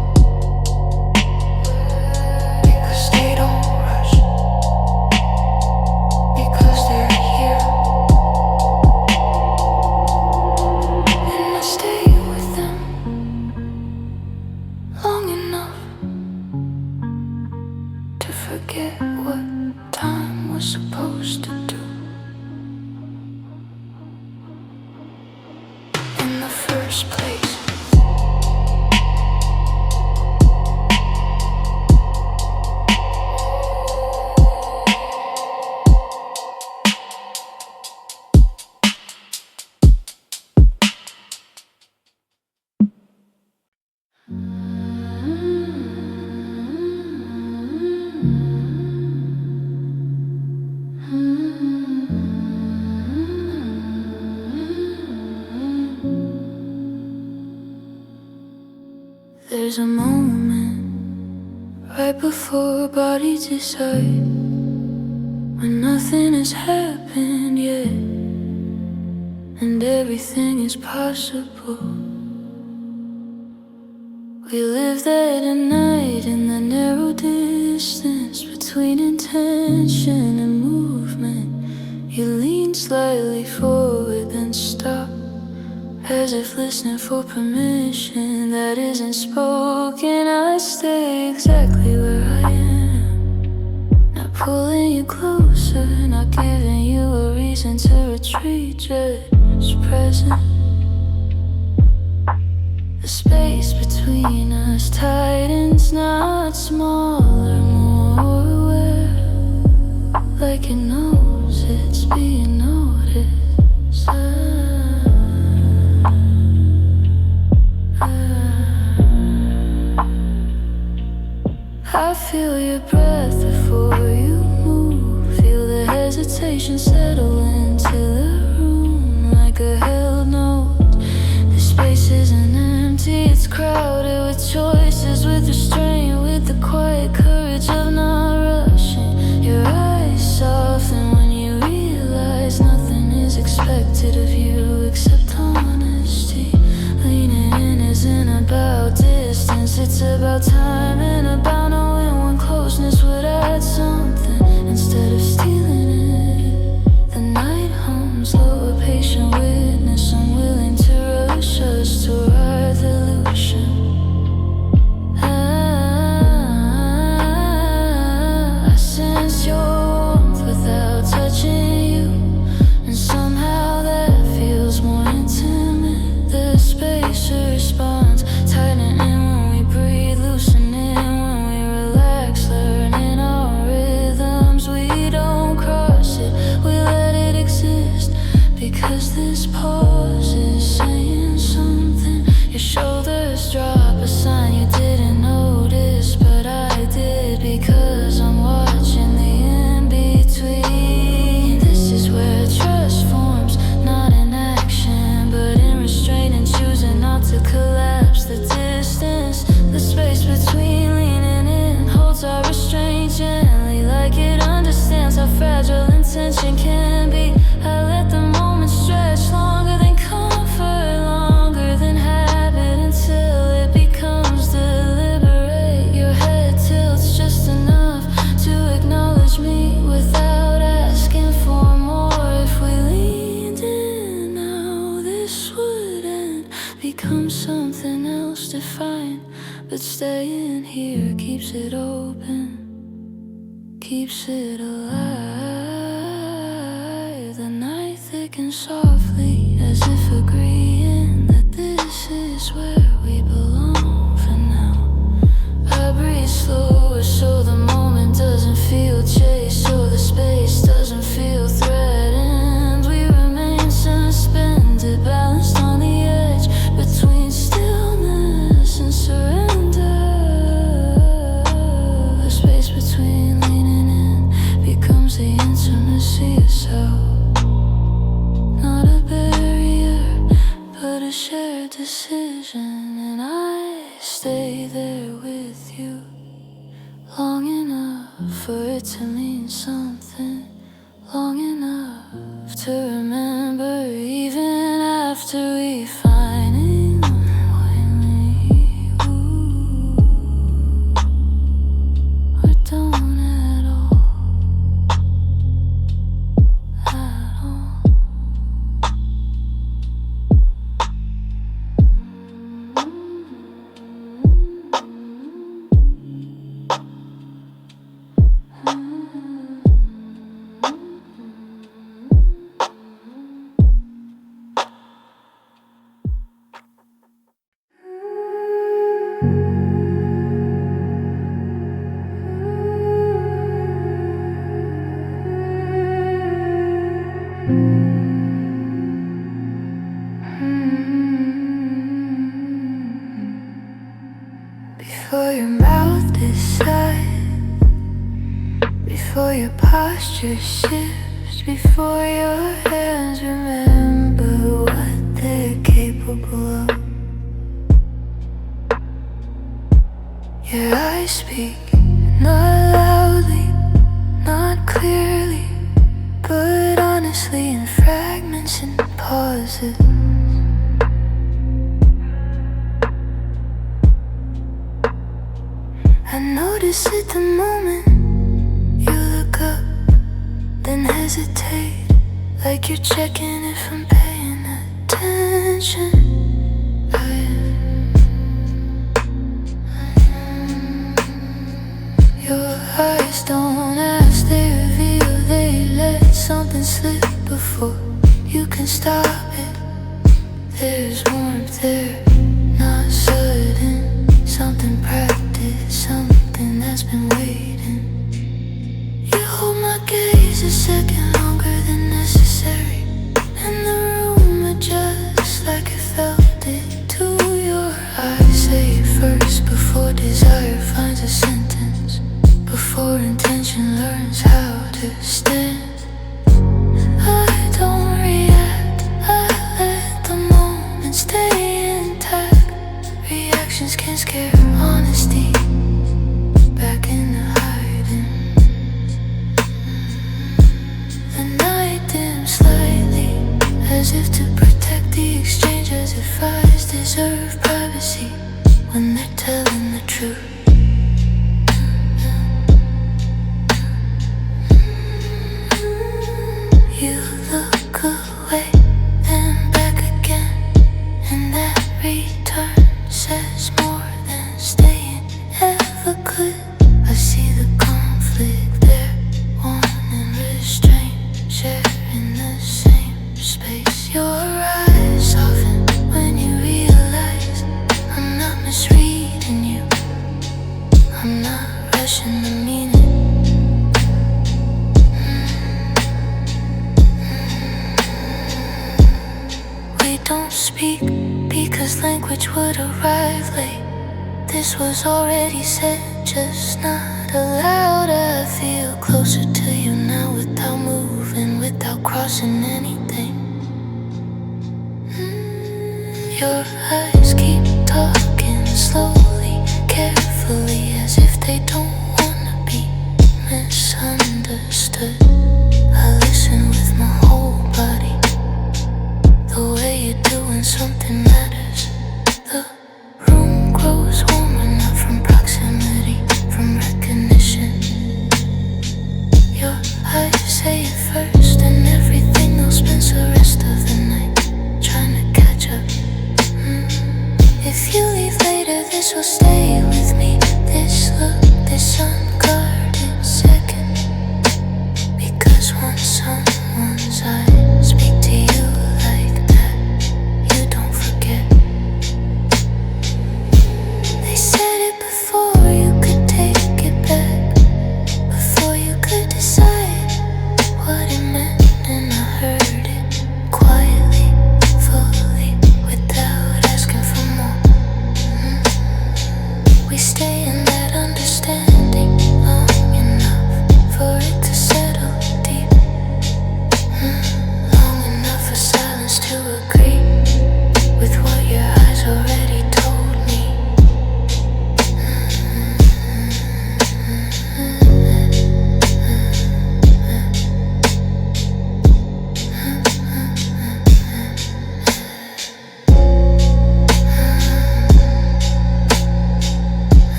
because they don't rush, because they're here. And I stay with them long enough to forget what time was supposed to do in the first place. there's a moment right before our bodies decide, when nothing has happened yet and everything is possible. We live that at night in the narrow distance between intention and movement. You lean slightly forward, then stop, as if listening for permission that isn't spoken. I stay exactly where I am, not pulling you closer, not giving you a reason to retreat, just present. The space between us tightens, not smaller, more aware, like it knows it's being noticed. I feel your breath before you move, feel the hesitation settle into the room like a held note. The space isn't empty, it's crowded with choices, with restraint, with the quiet courage of not rushing. Your eyes soften when you realize nothing is expected of you except honesty. Leaning in isn't about distance, it's about time and about knowing when closeness would add something instead of stealing it. The night hums low, a patient witness, unwilling to rush us to our delusion. I sense your warmth without touching you, and somehow that feels more intimate. The space responds, tightening when we breathe, loosening when we relax, learning our rhythms. We don't cross it, we let it exist, because this pause is saying something. Your shoulders drop, a sign you didn't notice, but I did, because I'm watching the in-between. This is where trust forms, not in action, but in restraint and choosing not to collapse. The distance, the space between leaning in, holds our restraint gently, like it understands how fragile intention can be. I let the moment stretch longer than comfort, longer than habit, until it becomes deliberate. Your head tilts just enough to acknowledge me without asking for more. If we leaned in now, this would end, become something else defined. But staying here keeps it open, keeps it alive. The night thickens softly, as if agreeing that this is where we belong for now. I breathe slower so the moment doesn't feel chased, so the space doesn't feel threatened. We remain suspended, balanced on the edge between stillness and surrender. The space between leaning in becomes the intimacy itself, not a barrier, but a shared decision. And I stay there with you long enough for it to mean something, long enough to remember, even after we finally or don't at all, at all. Before your mouth decides, before your posture shifts, before your hands remember what they're capable of. Your eyes speak, not loudly, not clearly, but honestly in fragments and pauses. I notice it the moment you look up, then hesitate, like you're checking if I'm paying attention. Your eyes don't ask, they reveal, they let something slip before you can stop it. There's warmth there, not sudden, something practiced, something that's been waiting. You hold my gaze a second longer than necessary, and the room adjusts like it felt it to your eyes. Say it first before desire finds a sentence, before intention learns how to stand. I don't react, I let the moment stay intact. Reactions can scare honesty back into hiding. The night dims slightly, as if to protect the exchange, as if eyes deserve privacy when they're telling the truth. You look away, then back again, and that return says more than staying ever could. I see the conflict there, wanting restraint, sharing the same space. Your eyes soften when you realize I'm not misreading you, I'm not rushing the meaning. We don't speak because language would arrive late. This was already said, just not allowed. I feel closer to you now without moving, without crossing anything. Your eyes keep talking slowly, carefully, as if they don't wanna be misunderstood. I listen with my whole body, the way you're doing something matters. The room grows warmer, not from proximity, from recognition. Your eyes say it first, and everything else spends the rest of the night trying to catch up. If you leave later, this will stay with me. This look, this unguarded second, because once someone's eyes speak to you like that, you don't forget. They said it before you could take it back, before you could decide what it meant, and I heard it quietly, fully, without asking for more. We stay in that understanding long enough for it to settle deep, long enough for silence to agree with what your eyes already told me.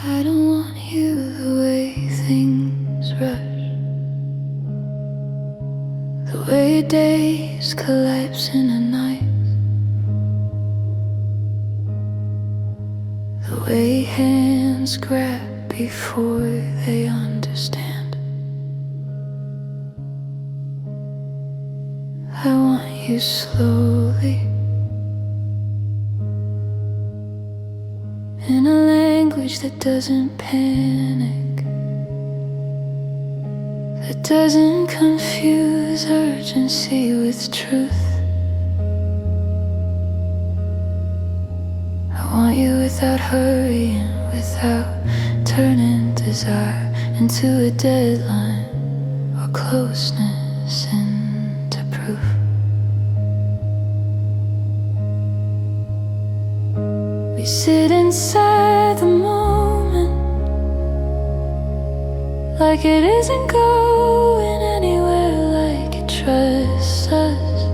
I don't want you the way things rush, the way days collapse in a night, the way hands grab before they understand. I want you slowly, in a language that doesn't panic, that doesn't confuse urgency with truth. I want you without hurrying, without turning desire into a deadline or closeness into proof. We sit inside the moment like it isn't going anywhere, like it trusts us.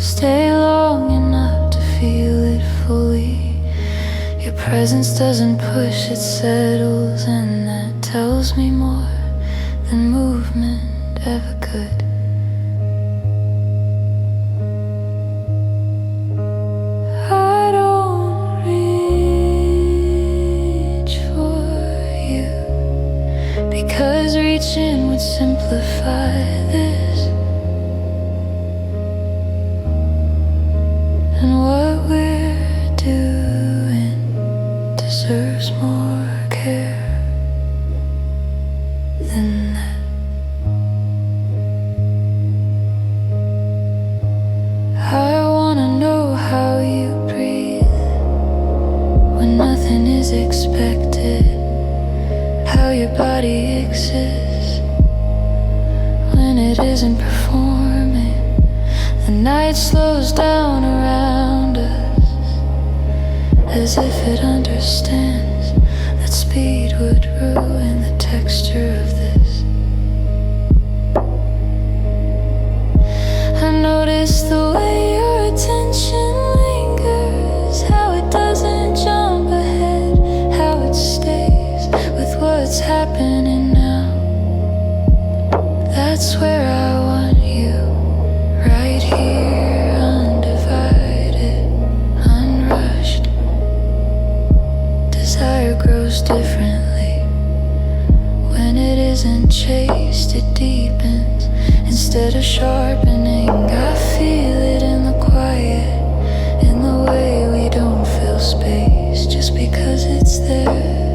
Stay long enough to feel it fully. Your presence doesn't push, it settles, and that tells me more than movement ever could. I don't reach for you because reaching would simplify this. And what we're doing deserves more care than that. I wanna know how you breathe when nothing is expected, how your body exists when it isn't performing. The night slows down around us as if it understands that speed would ruin the texture of this. I notice the way your attention lingers, how it doesn't jump ahead, how it stays with what's happening now. That's where I want you, right here, undivided, unrushed. Desire grows differently when it isn't chased, it deepens instead of sharpening. I feel it in the quiet, in the way we don't fill space just because it's there.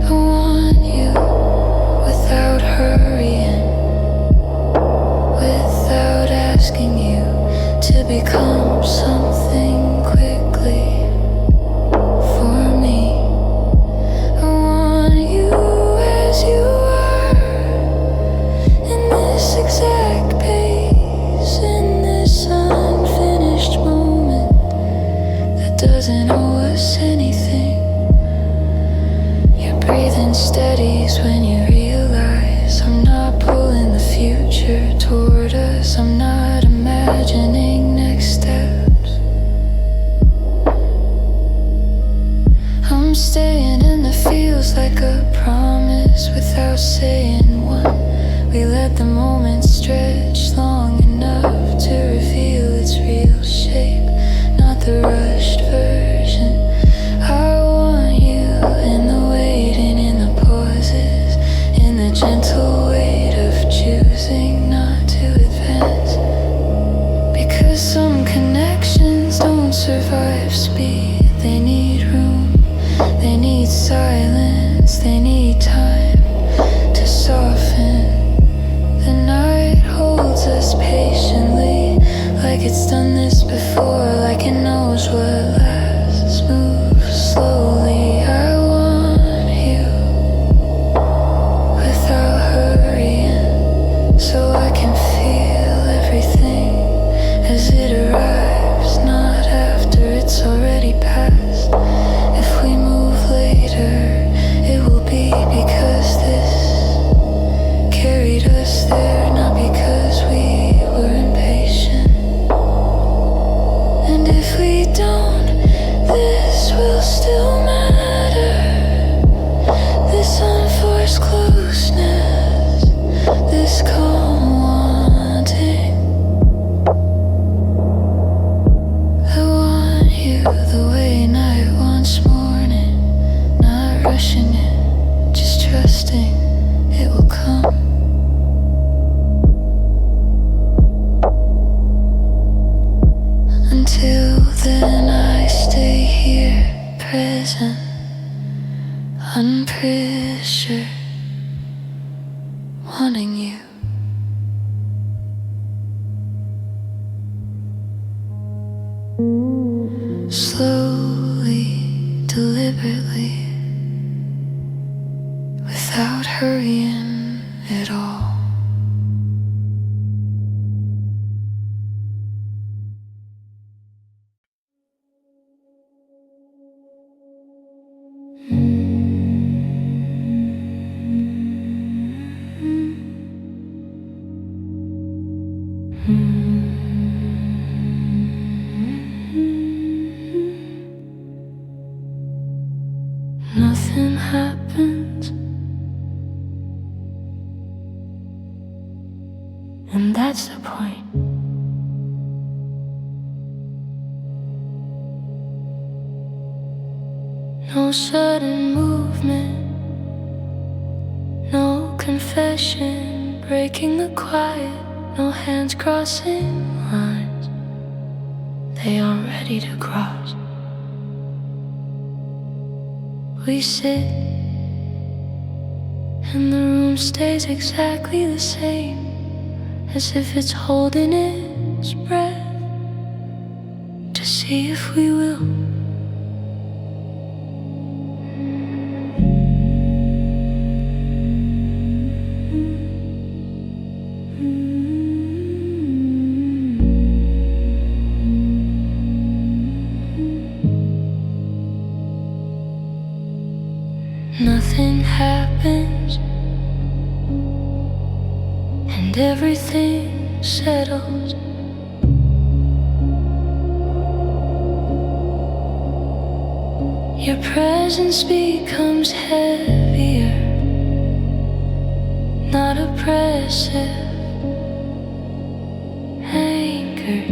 I want you without hurrying, without asking you to become something quickly for me. I want you as you are, in this exact pace, in this unfinished moment that doesn't owe us anything. Your breathing steadies when you realize I'm not pulling the future toward us, I'm not imagining next steps. I'm staying in the feels like a promise without saying one. We let the moment stretch long enough to reveal its real shape, not the rushed version. I want you in the waiting, in the pauses, in the gentle weight of choosing not to advance. Because some connections don't survive speed, they need room, they need silence, they need time to soften. The night holds us patiently, like it's done this before, like it knows what pressure, wanting you. Slowly, deliberately, without hurrying at all. Nothing happens, and that's the point. No sudden movement, no confession breaking the quiet, no hands crossing lines they aren't ready to cross. We sit, and the room stays exactly the same, as if it's holding its breath to see if we will. Nothing happens, and everything settles. Your presence becomes heavier, not oppressive, anchored.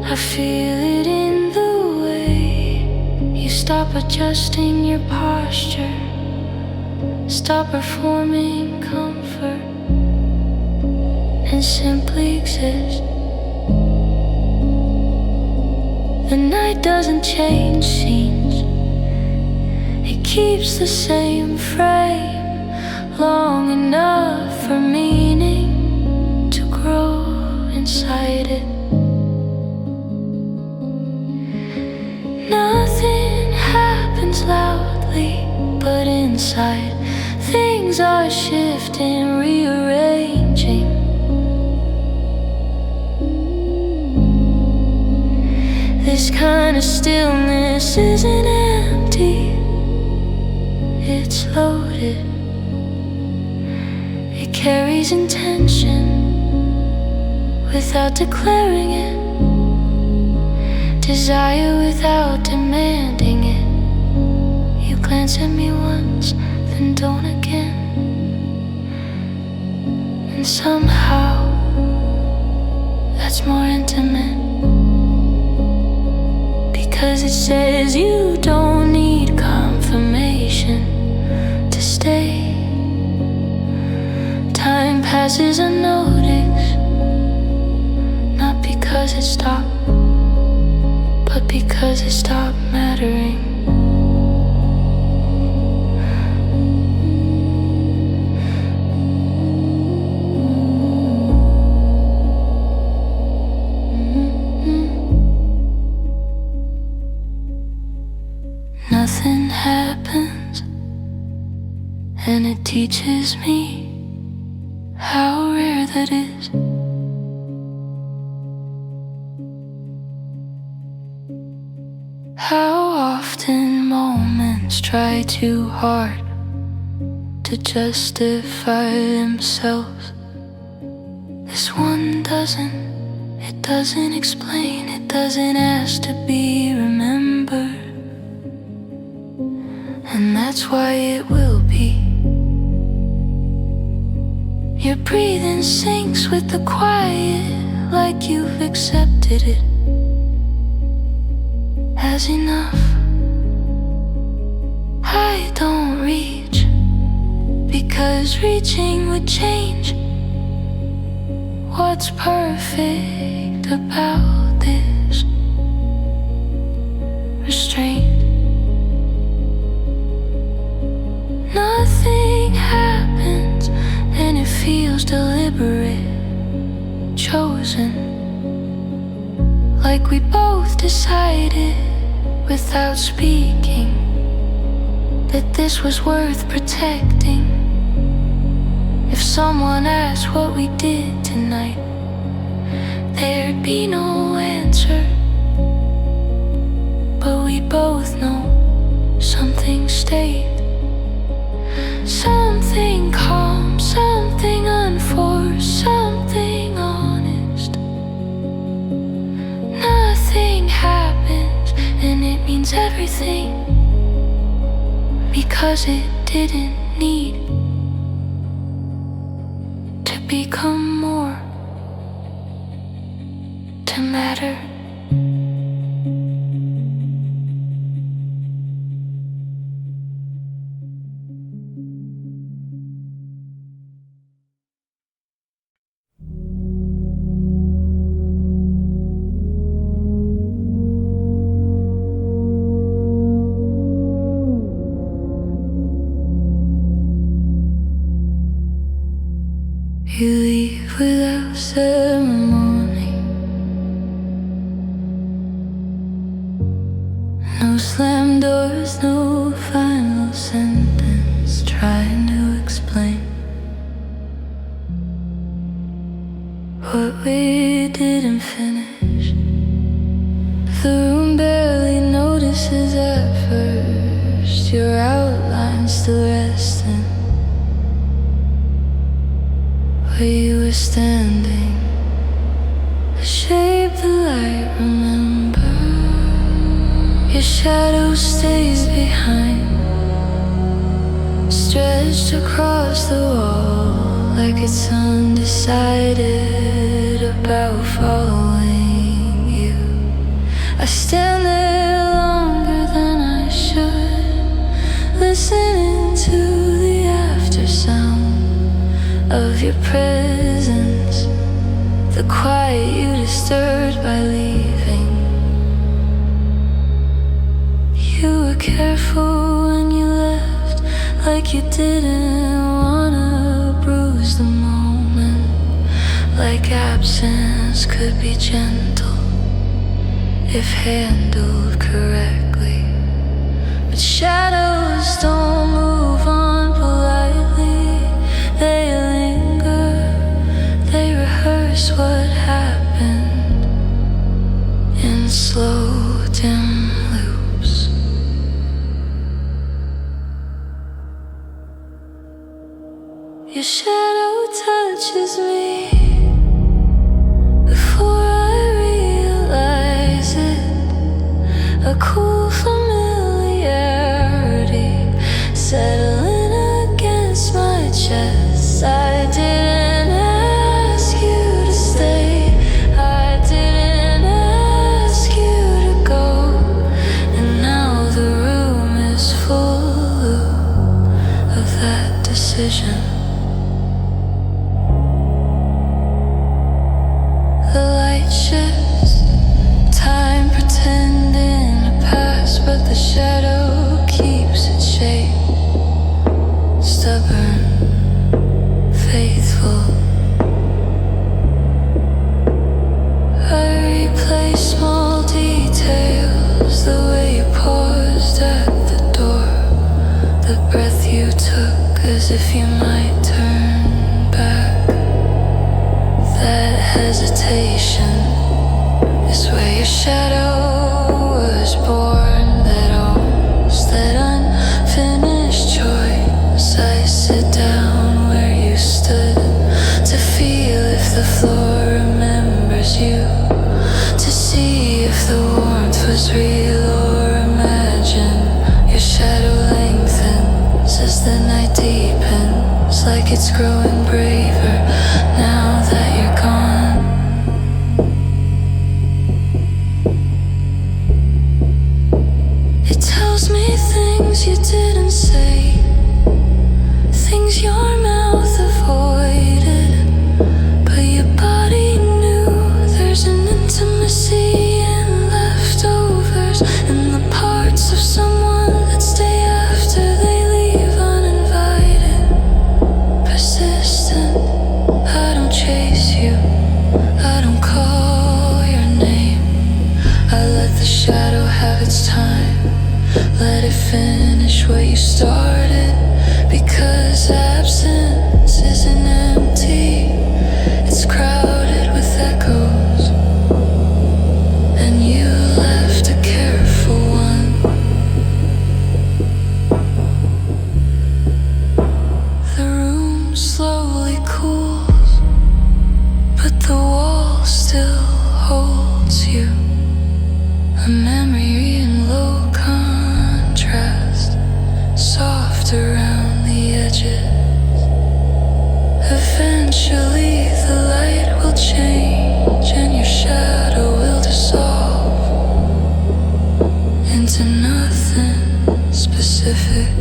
I feel it in the way you stop adjusting your posture, stop performing comfort, and simply exist. The night doesn't change scenes, it keeps the same frame long enough for meaning to grow inside it. Nothing happens loudly, but inside things are shifting, rearranging. This kind of stillness isn't empty, it's loaded. It carries intention without declaring it, desire without demanding it. You glance at me once, then don't again, and somehow that's more intimate. Because it says you don't need confirmation to stay. Time passes unnoticed, not because it stopped, but because it stopped mattering. Nothing happens, and it teaches me how rare that is. How often moments try too hard to justify themselves. This one doesn't, it doesn't explain, it doesn't ask to be remembered. And that's why it will be. Your breathing syncs with the quiet, like you've accepted it as enough. I don't reach, because reaching would change what's perfect about this. restraint. Nothing happens and it feels deliberate, chosen. Like we both decided without speaking that this was worth protecting. If someone asked what we did tonight, there'd be no answer. But we both know something stayed. Something calm, something unforced, something honest. Nothing happens and it means everything, because it didn't need to become more to matter. You leave without ceremony. No slam doors, no final sentence trying to explain what we didn't finish. The room barely notices at first your outline still resting where you were standing. The shape the light remember. Your shadow stays behind, stretched across the wall like it's undecided about following you. I stand there longer than I should, listening to the after sound of your presence, the quiet you disturbed by leaving. You were careful when you left, like you didn't wanna bruise the moment, like absence could be gentle if handled correctly. But shadows don't move on politely, they linger, they rehearse what happened in slow, dim loops. Your shadow touches me before I realize it, a cool familiarity settling against my chest. I didn't ask you to stay, I didn't ask you to go, and now the room is full of that decision. The light shifts, time pretending to pass, but the shadow keeps its shape, stubborn, faithful. I replay small details, the way you paused at the door, the breath you took as if you might turn back. That hesitation is where your shadow was born, that almost, that unfinished choice. I sit down where you stood to feel if the floor remembers you, to see if the warmth was real or imagined. Your shadow lengthens as the night deepens, like it's growing braver now that you're gone. It tells me things you didn't say, things your mouth avoided, but your body knew. There's an intimacy in leftovers, in the finish what you started, because absence isn't empty, it's crowded with echoes, and you left a careful one. The room slowly cools, but the wall still holds you, a memory in low contrast, soft around the edges. Eventually the light will change and your shadow will dissolve into nothing specific.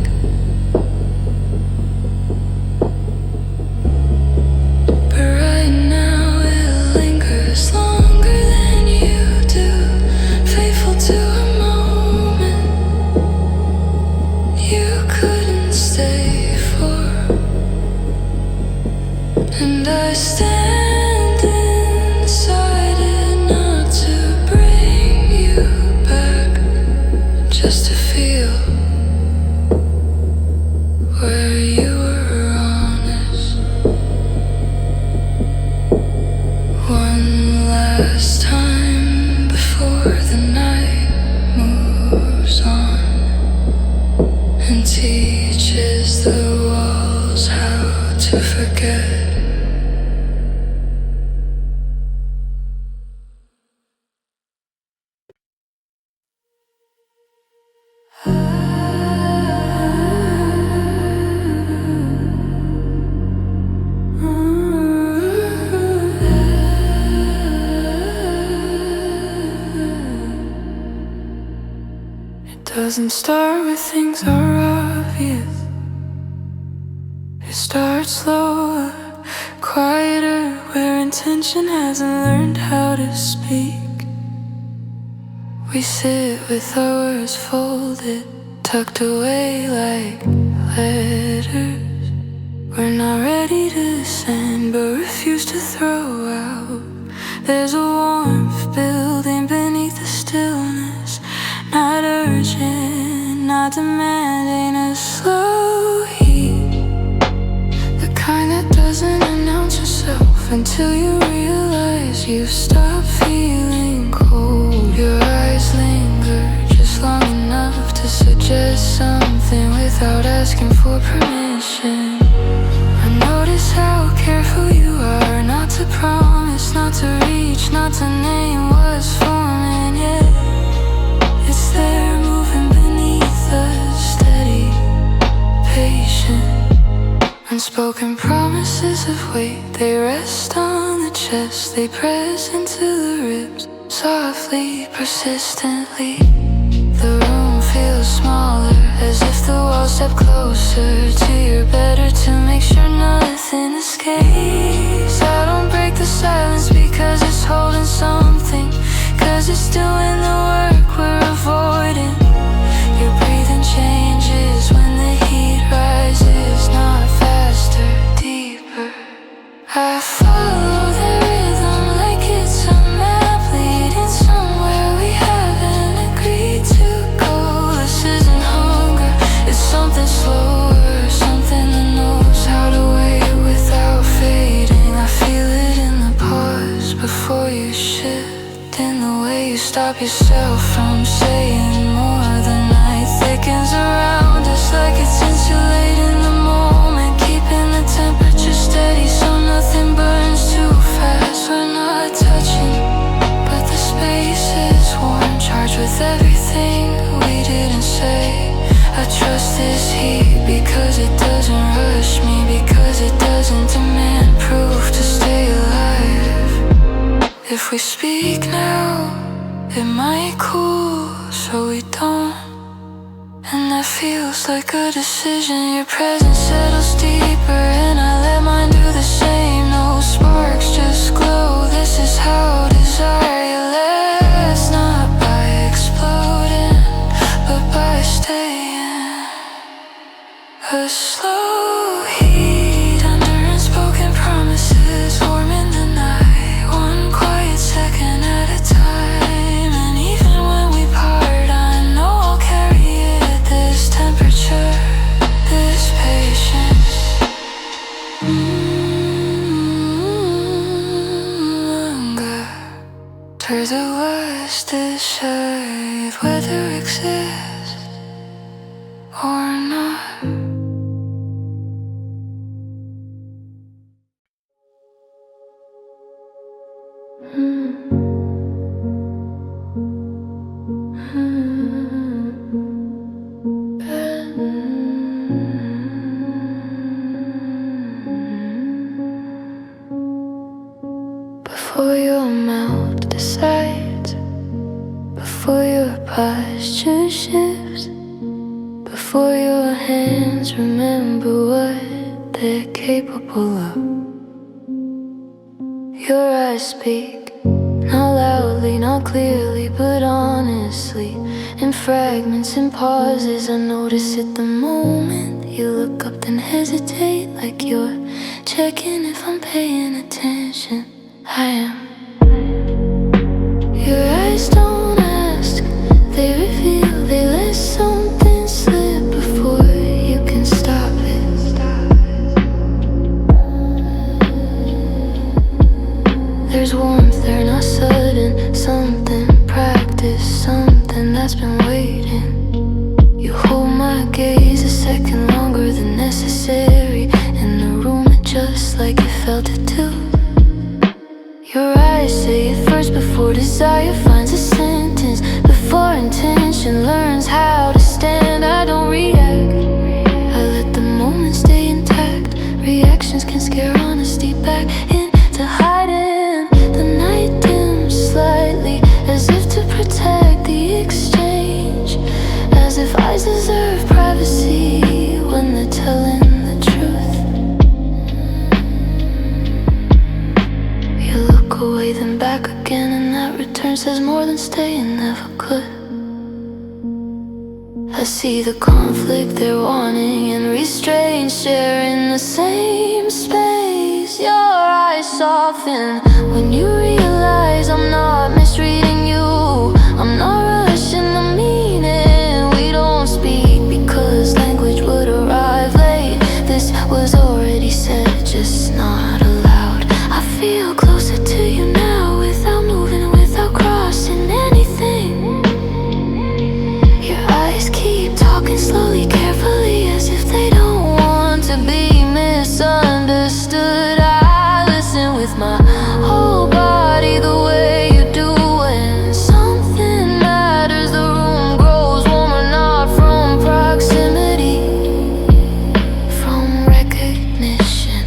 But right now it lingers longer than you do, faithful to a moment you couldn't stay for. And I stand inside it, not to bring you back, just to feel where you were honest. One last time before the night moves on and teaches the walls how to forget. Doesn't start where things are obvious. It starts slower, quieter, where intention hasn't learned how to speak. We sit with our words folded, tucked away like letters. We're not ready to send, but refuse to throw out. There's a warmth building beneath the stillness, not urgent, not demanding, a slow heat, the kind that doesn't announce yourself until you realize you've stopped feeling cold. Your eyes linger just long enough to suggest something without asking for permission. I notice how careful you are not to promise, not to reach, not to name what's forming yet. It's there moving beneath us, steady, patient. Unspoken promises of weight, they rest on the chest, they press into the ribs, softly, persistently. The room feels smaller, as if the walls step closer to your better to make sure nothing escapes. I don't break the silence because it's holding something, cause it's doing the work we're avoiding. Your breathing changes when the heat rises, not faster, deeper. I follow the rhythm like it's a map leading somewhere we haven't agreed to go. This isn't hunger, it's something slower, something that knows how to wait without fading. I feel it in the pause before you shift, in the way you stop yourself from saying more. The night thickens around us like it's insulating the moment, keeping the temperature steady so nothing burns too fast. We're not touching, but the space is warm, charged with everything we didn't say. I trust this heat because it doesn't rush me, because it doesn't demand proof to stay alive. If we speak now, it might cool, so we don't. And that feels like a decision. Your presence settles deeper, and I let mine do the same. No sparks, just glow. This is how desire lasts, not by exploding, but by staying. A slow heat under unspoken promises, warm in the night, one quiet second at a time. And even when we part, I know I'll carry it, this temperature. exist or not. Before your mouth decides, before your posture shifts, before your hands remember what they're capable of. Your eyes speak, not loudly, not clearly, but honestly. In fragments and pauses, I notice it the moment you look up, then hesitate, like you're checking if I'm paying attention. I am. Your eyes don't ask, they reveal, they let something slip before you can stop it. There's warmth there, not sudden, something practiced, something that's been waiting. You hold my gaze a second longer than necessary, in the room just like you felt it too. Your eyes say it first before desire finds a sentence, before intention learns how to stand. I don't react, I let the moment stay intact. Reactions can scare honesty back into hiding. The night dims slightly, as if to protect the exchange, as if eyes deserve privacy when they're telling the truth. You look away then back again, and that return says more than staying never could. I see the conflict they're wanting and restraint, sharing the same space. Your eyes soften when you realize I'm not misreading you. I'm not rushing the meaning. We don't speak because language would arrive late. This was already said, just not allowed. I feel closer to you now, without moving, without crossing anything. Your eyes keep talking slowly, carefully, as if they don't want to be misunderstood. I listen with my whole body, the way you do. When something matters, the room grows warmer, not from proximity, from recognition.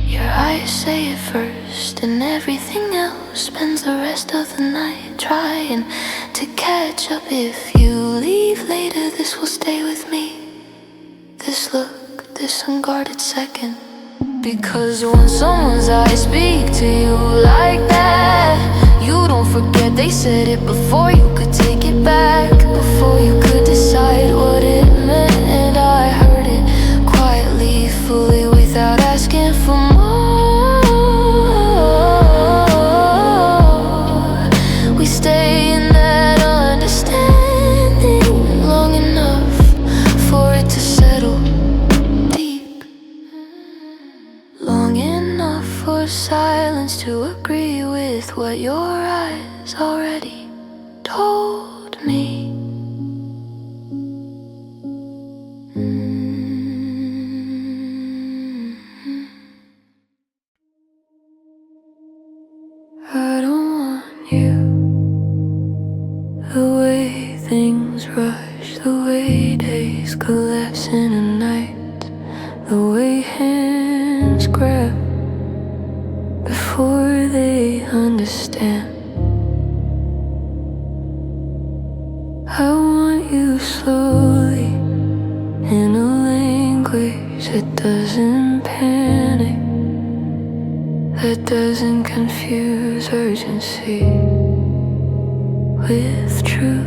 Your eyes say it first, and everything else spends the rest of the night trying to catch up. If you leave later, this will stay with me. This look, this unguarded second. Because when someone's eyes speak to you like that, you don't forget they said it before you could take it back, before you could decide what it meant. And I heard it quietly, fully, without asking for more. We stay in that understanding long enough for it to settle deep, long enough for silence to agree with what your eyes already told me. I don't want you. The way things rush, the way days collapse in a night, the way hands grab before they understand. I want you slowly, in a language that doesn't panic, that doesn't confuse urgency with truth.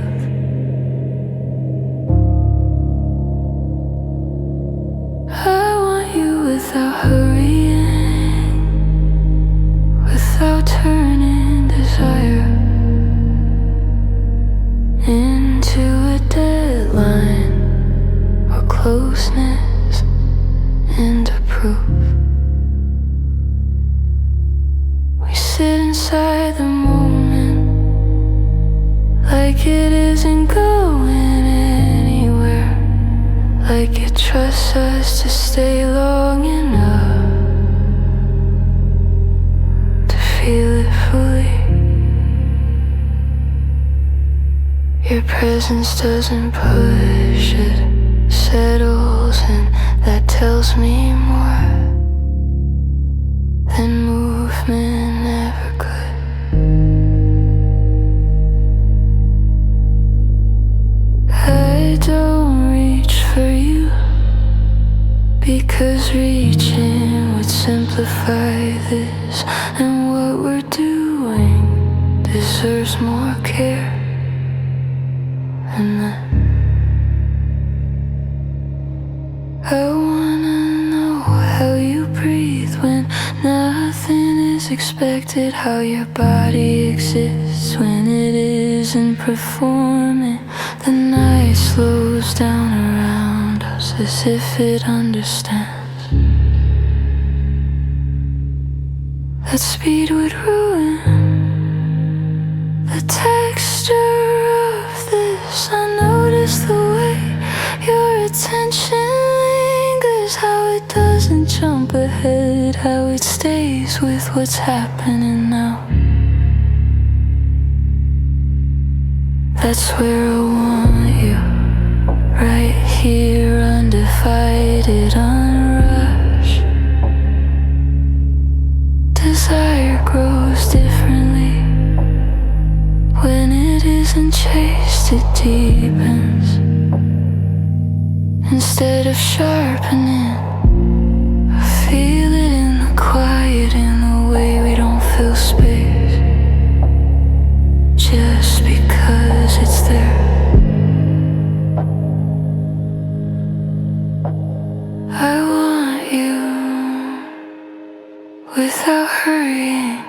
I want you without hurrying, without turning desire into a deadline, or closeness into proof. We sit inside the moment like it force us to stay long enough to feel it fully. Your presence doesn't push, it settles, and that tells me more than movement ever could. I don't reach for you because reaching would simplify this, and what we're doing deserves more care. And I wanna know how you breathe when nothing is expected, how your body exists when it isn't performing. The night slows down around us as if it understands that speed would ruin the texture of this. I notice the way your attention lingers, how it doesn't jump ahead, how it stays with what's happening now. That's where I want you, right here, undivided, unrushed. Desire grows differently when it isn't chased, it deepens. Instead of sharpening, I feel it in the quiet, in the way we don't fill space just because it's there. I want you without hurrying,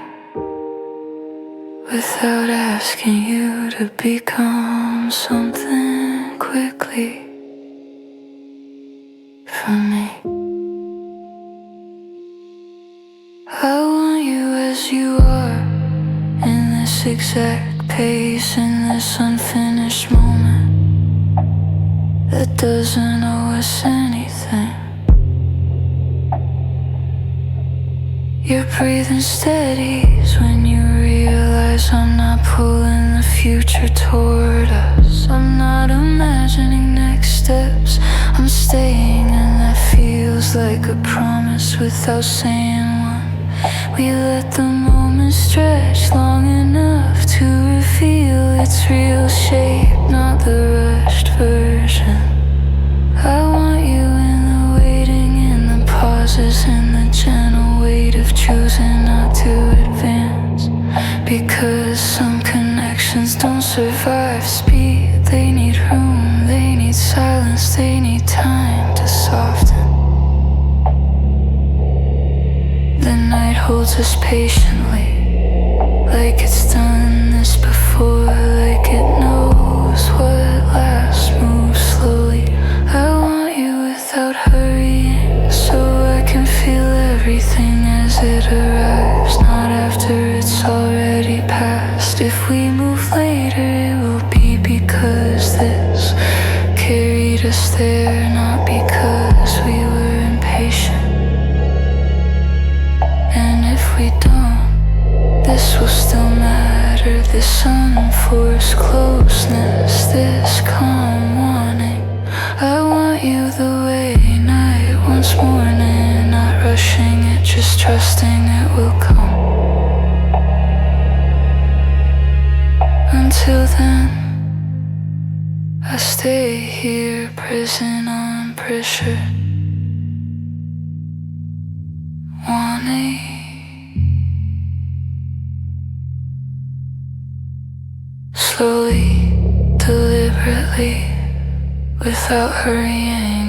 without asking you to become something quickly for me. I want you as you are, in this exact pace, in this unfinished moment that doesn't owe us anything. Your breathing steadies when you realize I'm not pulling the future toward us. I'm not imagining next steps, I'm staying, and that feels like a promise without saying one. We let the moment stretch long enough to reveal its real shape, not the rushed version. I want you in the waiting, in the pauses, in the gentle weight of choosing not to advance. Because some connections don't survive speed, they need room, they need silence, they need time to soften. The night holds us patiently, like it's done this before, like it knows what lasts, moves slowly. I want you without hurrying, so I can feel everything as it arrives, not after it's already past. If we move later, it will be because this carried us there, not because we were impatient. And if we don't, this will still matter. This unforced closeness, this calm wanting. I want you the way night wants morning, not rushing it, just trusting it will come. Until then, I stay here, prison on pressure, wanting. Slowly, deliberately, without hurrying.